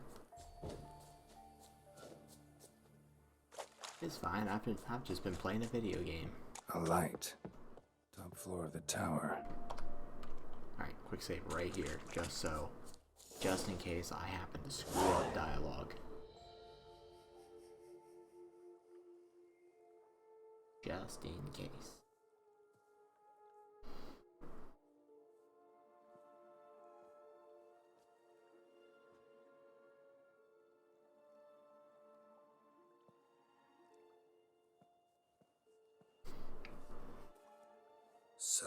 It's fine, I've just been playing a video game. A light. Top floor of the tower. Alright, quick save right here, just in case I happen to screw up dialogue. Just in case. So,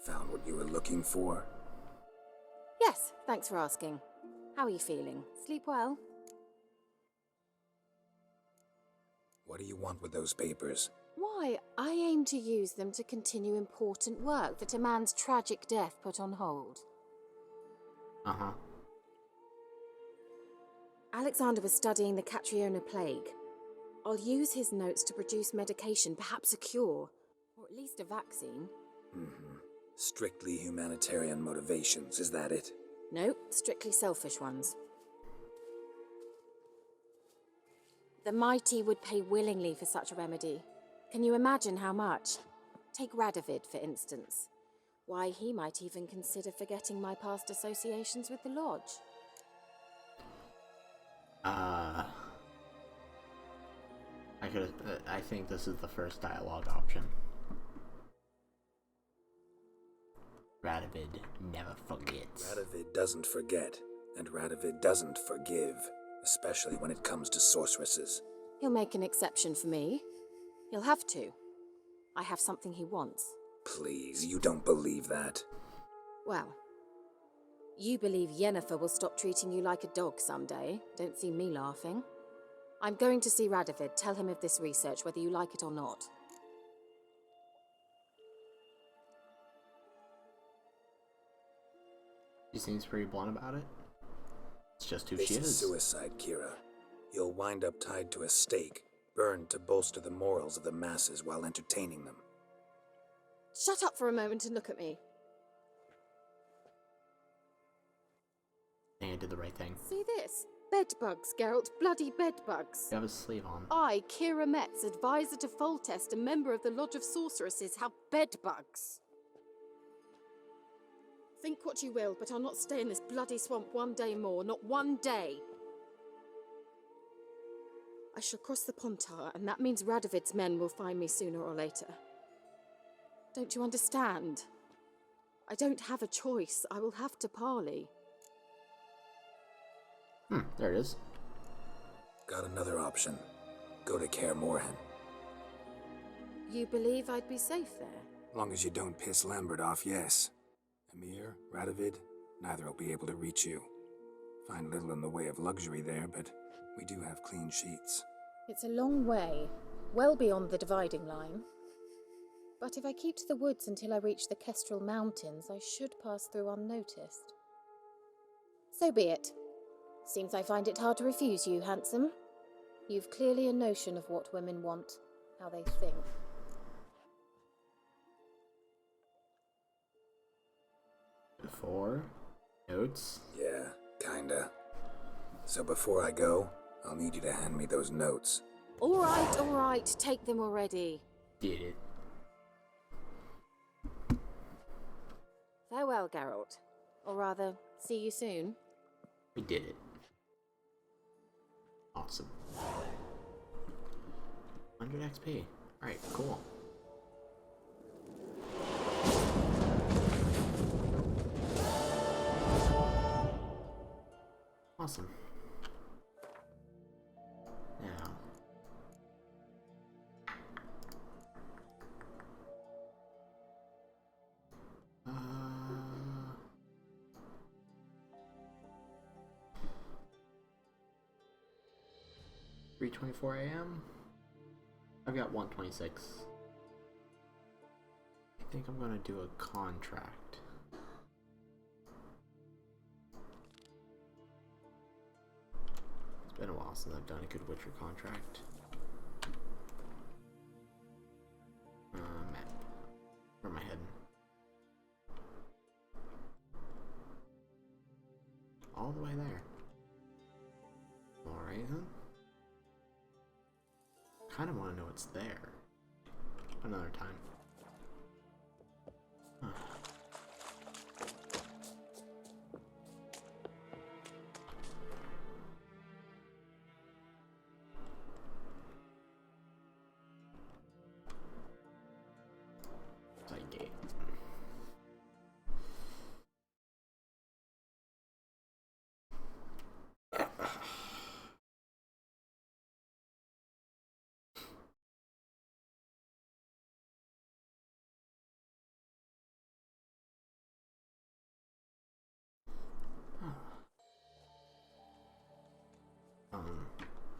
found what you were looking for? Yes, thanks for asking. How are you feeling? Sleep well? What do you want with those papers? Why, I aim to use them to continue important work that a man's tragic death put on hold. Uh-huh. Alexander was studying the Catriona plague. I'll use his notes to produce medication, perhaps a cure, or at least a vaccine. Mm-hmm. Strictly humanitarian motivations, is that it? No, strictly selfish ones. The mighty would pay willingly for such a remedy. Can you imagine how much? Take Radovid, for instance. Why, he might even consider forgetting my past associations with the Lodge. I think this is the first dialogue option. Radovid never forgets. Radovid doesn't forget, and Radovid doesn't forgive, especially when it comes to sorceresses. He'll make an exception for me. He'll have to. I have something he wants. Please, you don't believe that. Well, you believe Yennefer will stop treating you like a dog someday. Don't see me laughing. I'm going to see Radovid. Tell him of this research, whether you like it or not. She seems pretty blunt about it. It's just who This she is. is suicide, Kira. You'll wind up tied to a stake, burned to bolster the morals of the masses while entertaining them. Shut up for a moment and look at me. I think I did the right thing. See this? Bedbugs, Geralt. Bloody bedbugs. You have a sleeve on. I, Kira Metz, advisor to Foltest, a member of the Lodge of Sorceresses, have bedbugs. Think what you will, but I'll not stay in this bloody swamp one day more. Not one day. I shall cross the Pontar, and that means Radovid's men will find me sooner or later. Don't you understand? I don't have a choice. I will have to parley. There it is. Got another option. Go to Kaer Morhen. You believe I'd be safe there? Long as you don't piss Lambert off, yes. Emir, Radovid, neither will be able to reach you. Find little in the way of luxury there, but we do have clean sheets. It's a long way, well beyond the dividing line. But if I keep to the woods until I reach the Kestrel Mountains, I should pass through unnoticed. So be it. Seems I find it hard to refuse you, handsome. You've clearly a notion of what women want, how they think. 4 notes. Yeah, kinda. So before I go, I'll need you to hand me those notes. All right, take them already. Did it. Farewell, Geralt. Or rather, see you soon. We did it. Awesome. 100 XP. Alright, cool. Awesome. Now. Uh... 3:24 a.m. I've got 1:26. I think I'm gonna do a contract. It's been a while since I've done a good Witcher contract. Map. Where am I heading? All the way there. Alright then. Kind of want to know what's there. Another time. Huh. Side gate.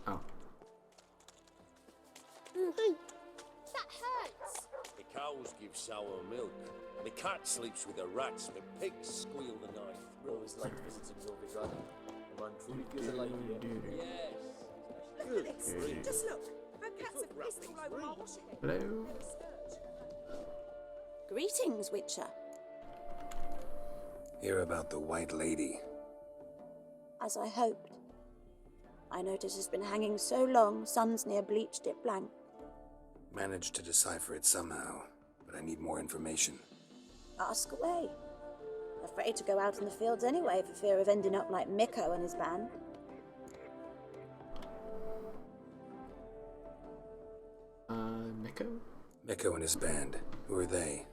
Oh. Hey, that hurts. The cows give sour milk. The cat sleeps with the rats. The pigs squeal the night. Always like visiting your village. The man truly feels alive here. Yes. Look at this. Just look. Her cats have pissed all over my washing. Hello. Greetings, Witcher. Hear about the White Lady. As I hoped. I notice it's been hanging so long, Sun's near bleached it blank. Managed to decipher it somehow, but I need more information. Ask away. Afraid to go out in the fields anyway for fear of ending up like Mikko and his band. Mikko? Mikko and his band. Who are they?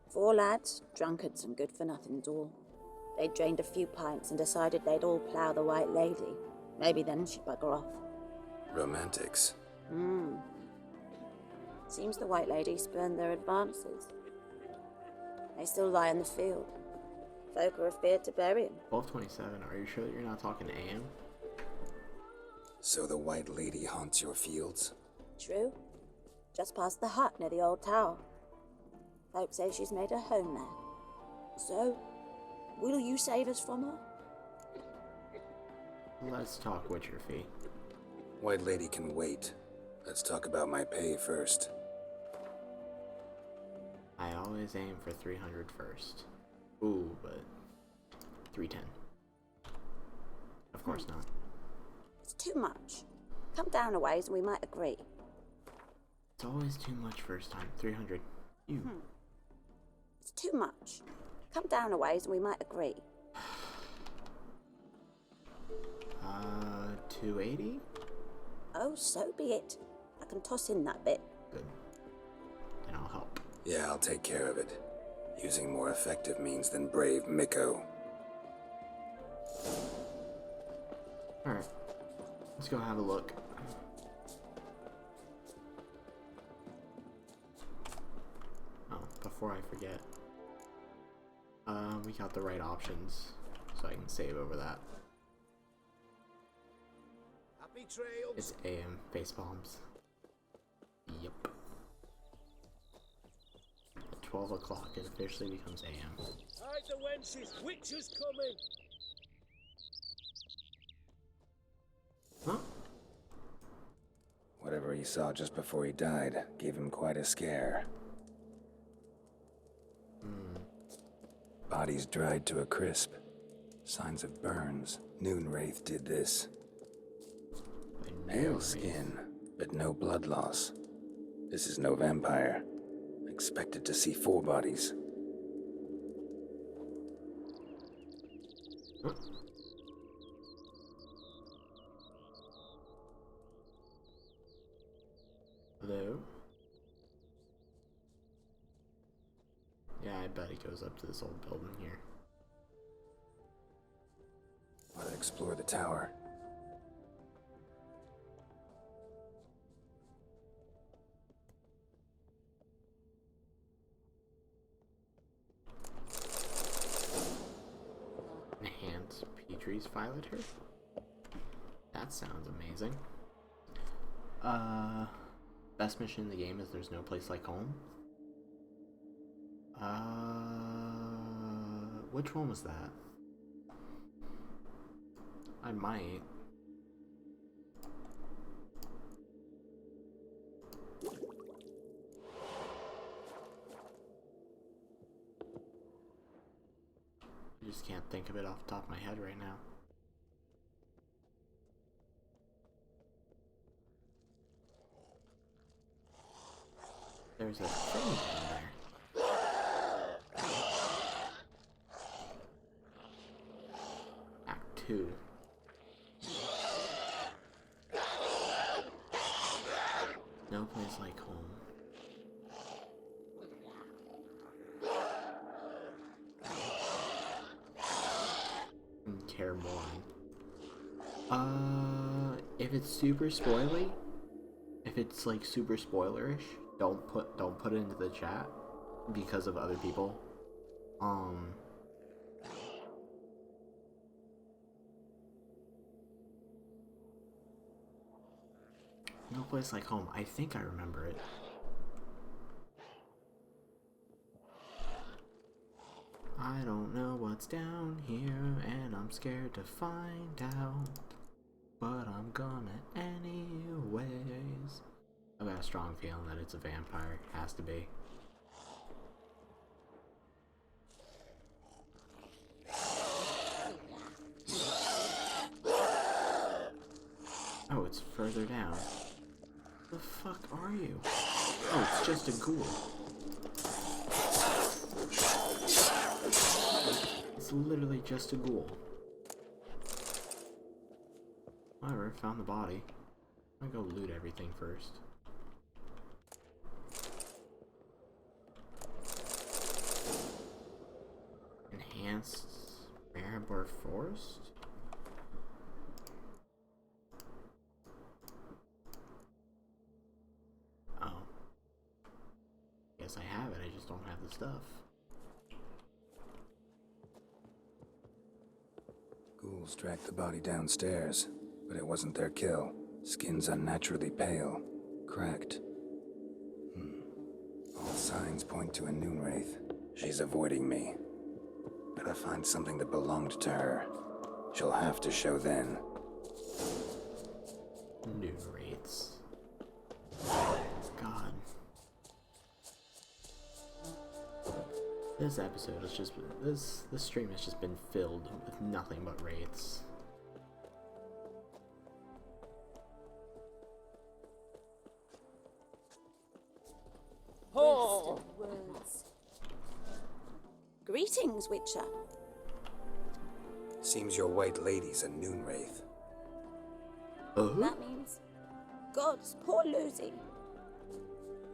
4 lads, drunkards and good-for-nothings all. They'd drained a few pints and decided they'd all plough the White Lady. Maybe then she'd bugger off. Romantics. Seems the White Lady spurned their advances. They still lie in the field. Folk are afeard to bury him. 12:27. Are you sure that you're not talking AM? So the White Lady haunts your fields? True. Just past the hut near the old tower. Folk say she's made a home there. So, will you save us from her? Let's talk Witcher fee. White Lady can wait. Let's talk about my pay first. I always aim for 300 first. Ooh, but 310. Of course not. It's too much. Come down a ways and we might agree. It's always too much first time. 300. You. It's too much. Come down a ways and we might agree. 280? Oh, so be it. I can toss in that bit. Good. Then I'll help. Yeah, I'll take care of it. Using more effective means than brave Mikko. Alright. Let's go have a look. Oh, before I forget. We got the right options, so I can save over that. Happy trails. It's AM face bombs. Yep. At 12 o'clock, it officially becomes AM. Hide the wenches. Witcher's coming. Huh? Whatever he saw just before he died gave him quite a scare. Bodies dried to a crisp. Signs of burns. Noonwraith did this. Pale skin, but no blood loss. This is no vampire. Expected to see 4 bodies. Hello? Yeah, I bet it goes up to this old building here. Let's explore the tower. Enhance Petrie's Violator? That sounds amazing. Best mission in the game is There's No Place Like Home. Which one was that? I might. I just can't think of it off the top of my head right now. There's a thing down there. Act 2. No place like home. Care more. If it's super spoily, if it's like super spoilerish, don't put it into the chat because of other people. No Place Like Home. I think I remember it. I don't know what's down here, and I'm scared to find out, but I'm gonna anyways. I've got a strong feeling that it's a vampire. Has to be. Oh, it's further down. The fuck are you? Oh, it's just a ghoul. It's literally just a ghoul. Whatever, found the body. I'm gonna go loot everything first. Enhanced Maribor Forest? Oh. Guess I have it, I just don't have the stuff. Ghouls dragged the body downstairs, but it wasn't their kill. Skin's unnaturally pale, cracked. All signs point to a Noonwraith. She's avoiding me. Better find something that belonged to her. She'll have to show then. Noonwraiths. God. This episode has just been, this stream has just been filled with nothing but wraiths. Oh. Words. Greetings, Witcher. Seems your white lady's a Noonwraith. That means gods, poor Lucy.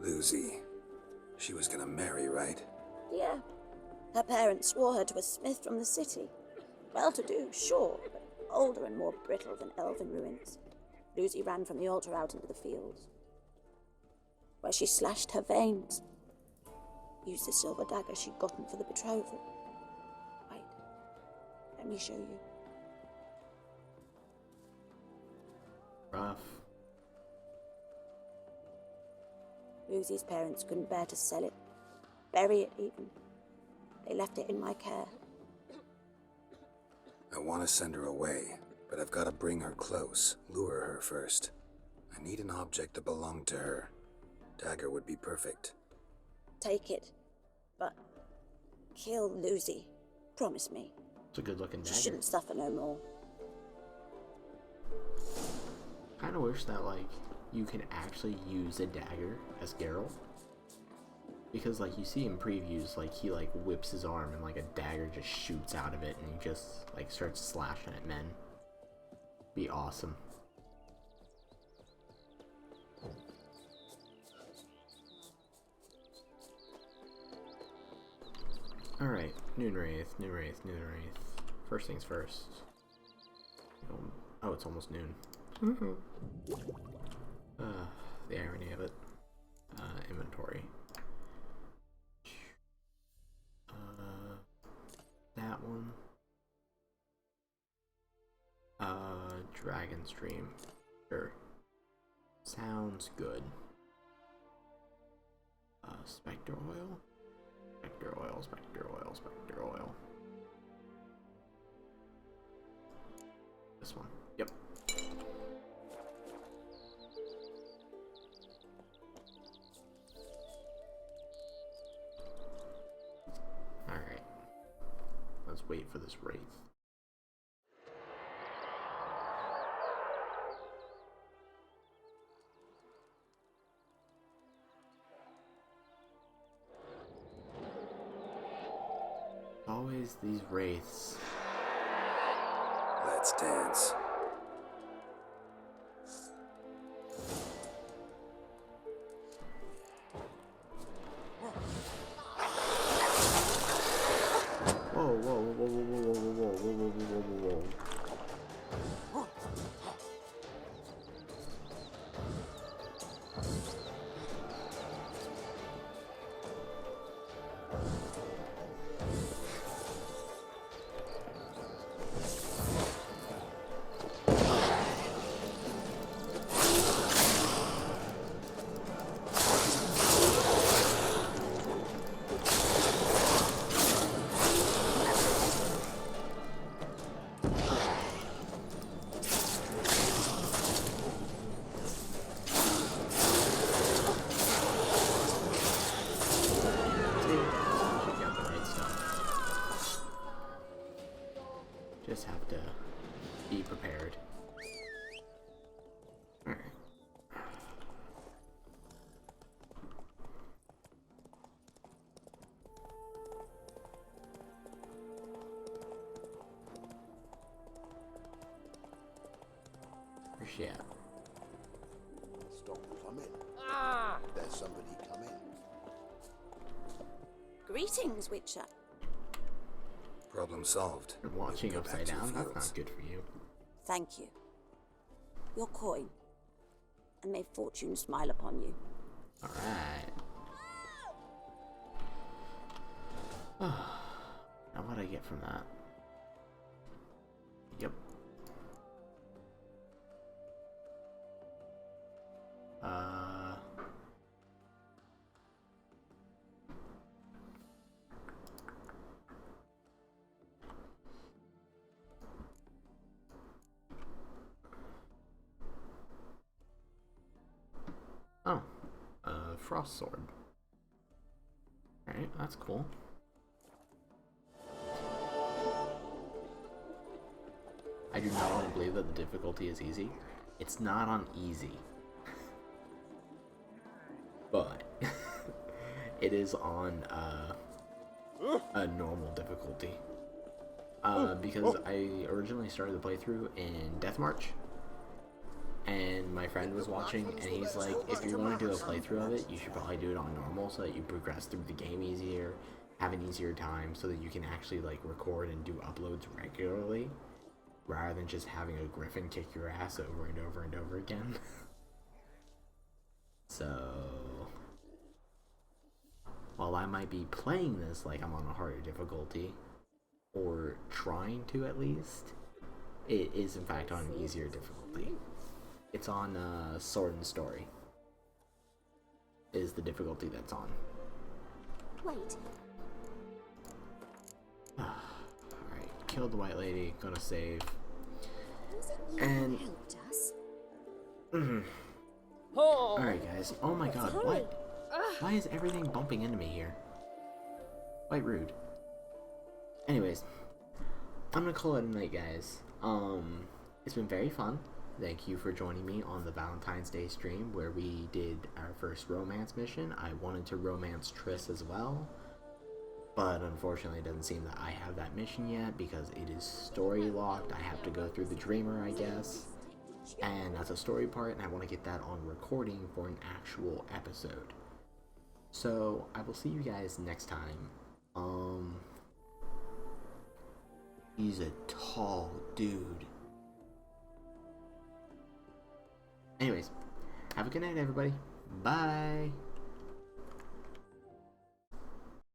Lucy. She was gonna marry, right? Yeah. Her parents swore her to a smith from the city. Well-to-do, sure, but older and more brittle than elven ruins. Lucy ran from the altar out into the fields, where she slashed her veins. Used the silver dagger she'd gotten for the betrothal. Wait, let me show you. Rough. Lucy's parents couldn't bear to sell it, bury it even. They left it in my care. I want to send her away, but I've got to bring her close, lure her first. I need an object that belonged to her. Dagger would be perfect. Take it, but kill Lucy. Promise me. It's a good looking dagger. She shouldn't suffer no more. Kinda wish that, like, you can actually use a dagger as Geralt. Because, like, you see in previews, like, he, like, whips his arm and, like, a dagger just shoots out of it and he just, like, starts slashing at men. Be awesome. Alright, Noonwraith. First things first. Oh, it's almost noon. The irony of it. Inventory. That one. Dragonstream. Sure. Sounds good. Spectre oil? Spectre oil. This one. Yep. Alright. Let's wait for this wraith. Always these wraiths. Let's dance. Whoa. Just have to be prepared. Alright. Where's she at? Stop plumbing. There's somebody coming. Greetings, Witcher. Problem solved. You're watching upside down? That's not good for you. Thank you. Your coin. And may fortune smile upon you. Alright. Now what do I get from that? Yep. Frost sword. Alright, that's cool. I do not want to believe that the difficulty is easy. It's not on easy. But it is on a normal difficulty. Because I originally started the playthrough in Death March. And my friend was watching, and he's like, if you're going to do a playthrough of it, you should probably do it on normal so that you progress through the game easier, have an easier time, so that you can actually, like, record and do uploads regularly, rather than just having a griffin kick your ass over and over and over again. So, while I might be playing this like I'm on a harder difficulty, or trying to at least, it is in fact on an easier difficulty. It's on Sword and Story. Is the difficulty that's on. Wait. Alright, killed the white lady, gonna save. And alright guys, oh my god, what? Why is everything bumping into me here? Quite rude. Anyways, I'm gonna call it a night, guys. It's been very fun. Thank you for joining me on the Valentine's Day stream where we did our first romance mission. I wanted to romance Triss as well, but unfortunately it doesn't seem that I have that mission yet because it is story locked. I have to go through the Dreamer, I guess, and that's a story part, and I want to get that on recording for an actual episode. So I will see you guys next time. He's a tall dude. Anyways, have a good night, everybody. Bye.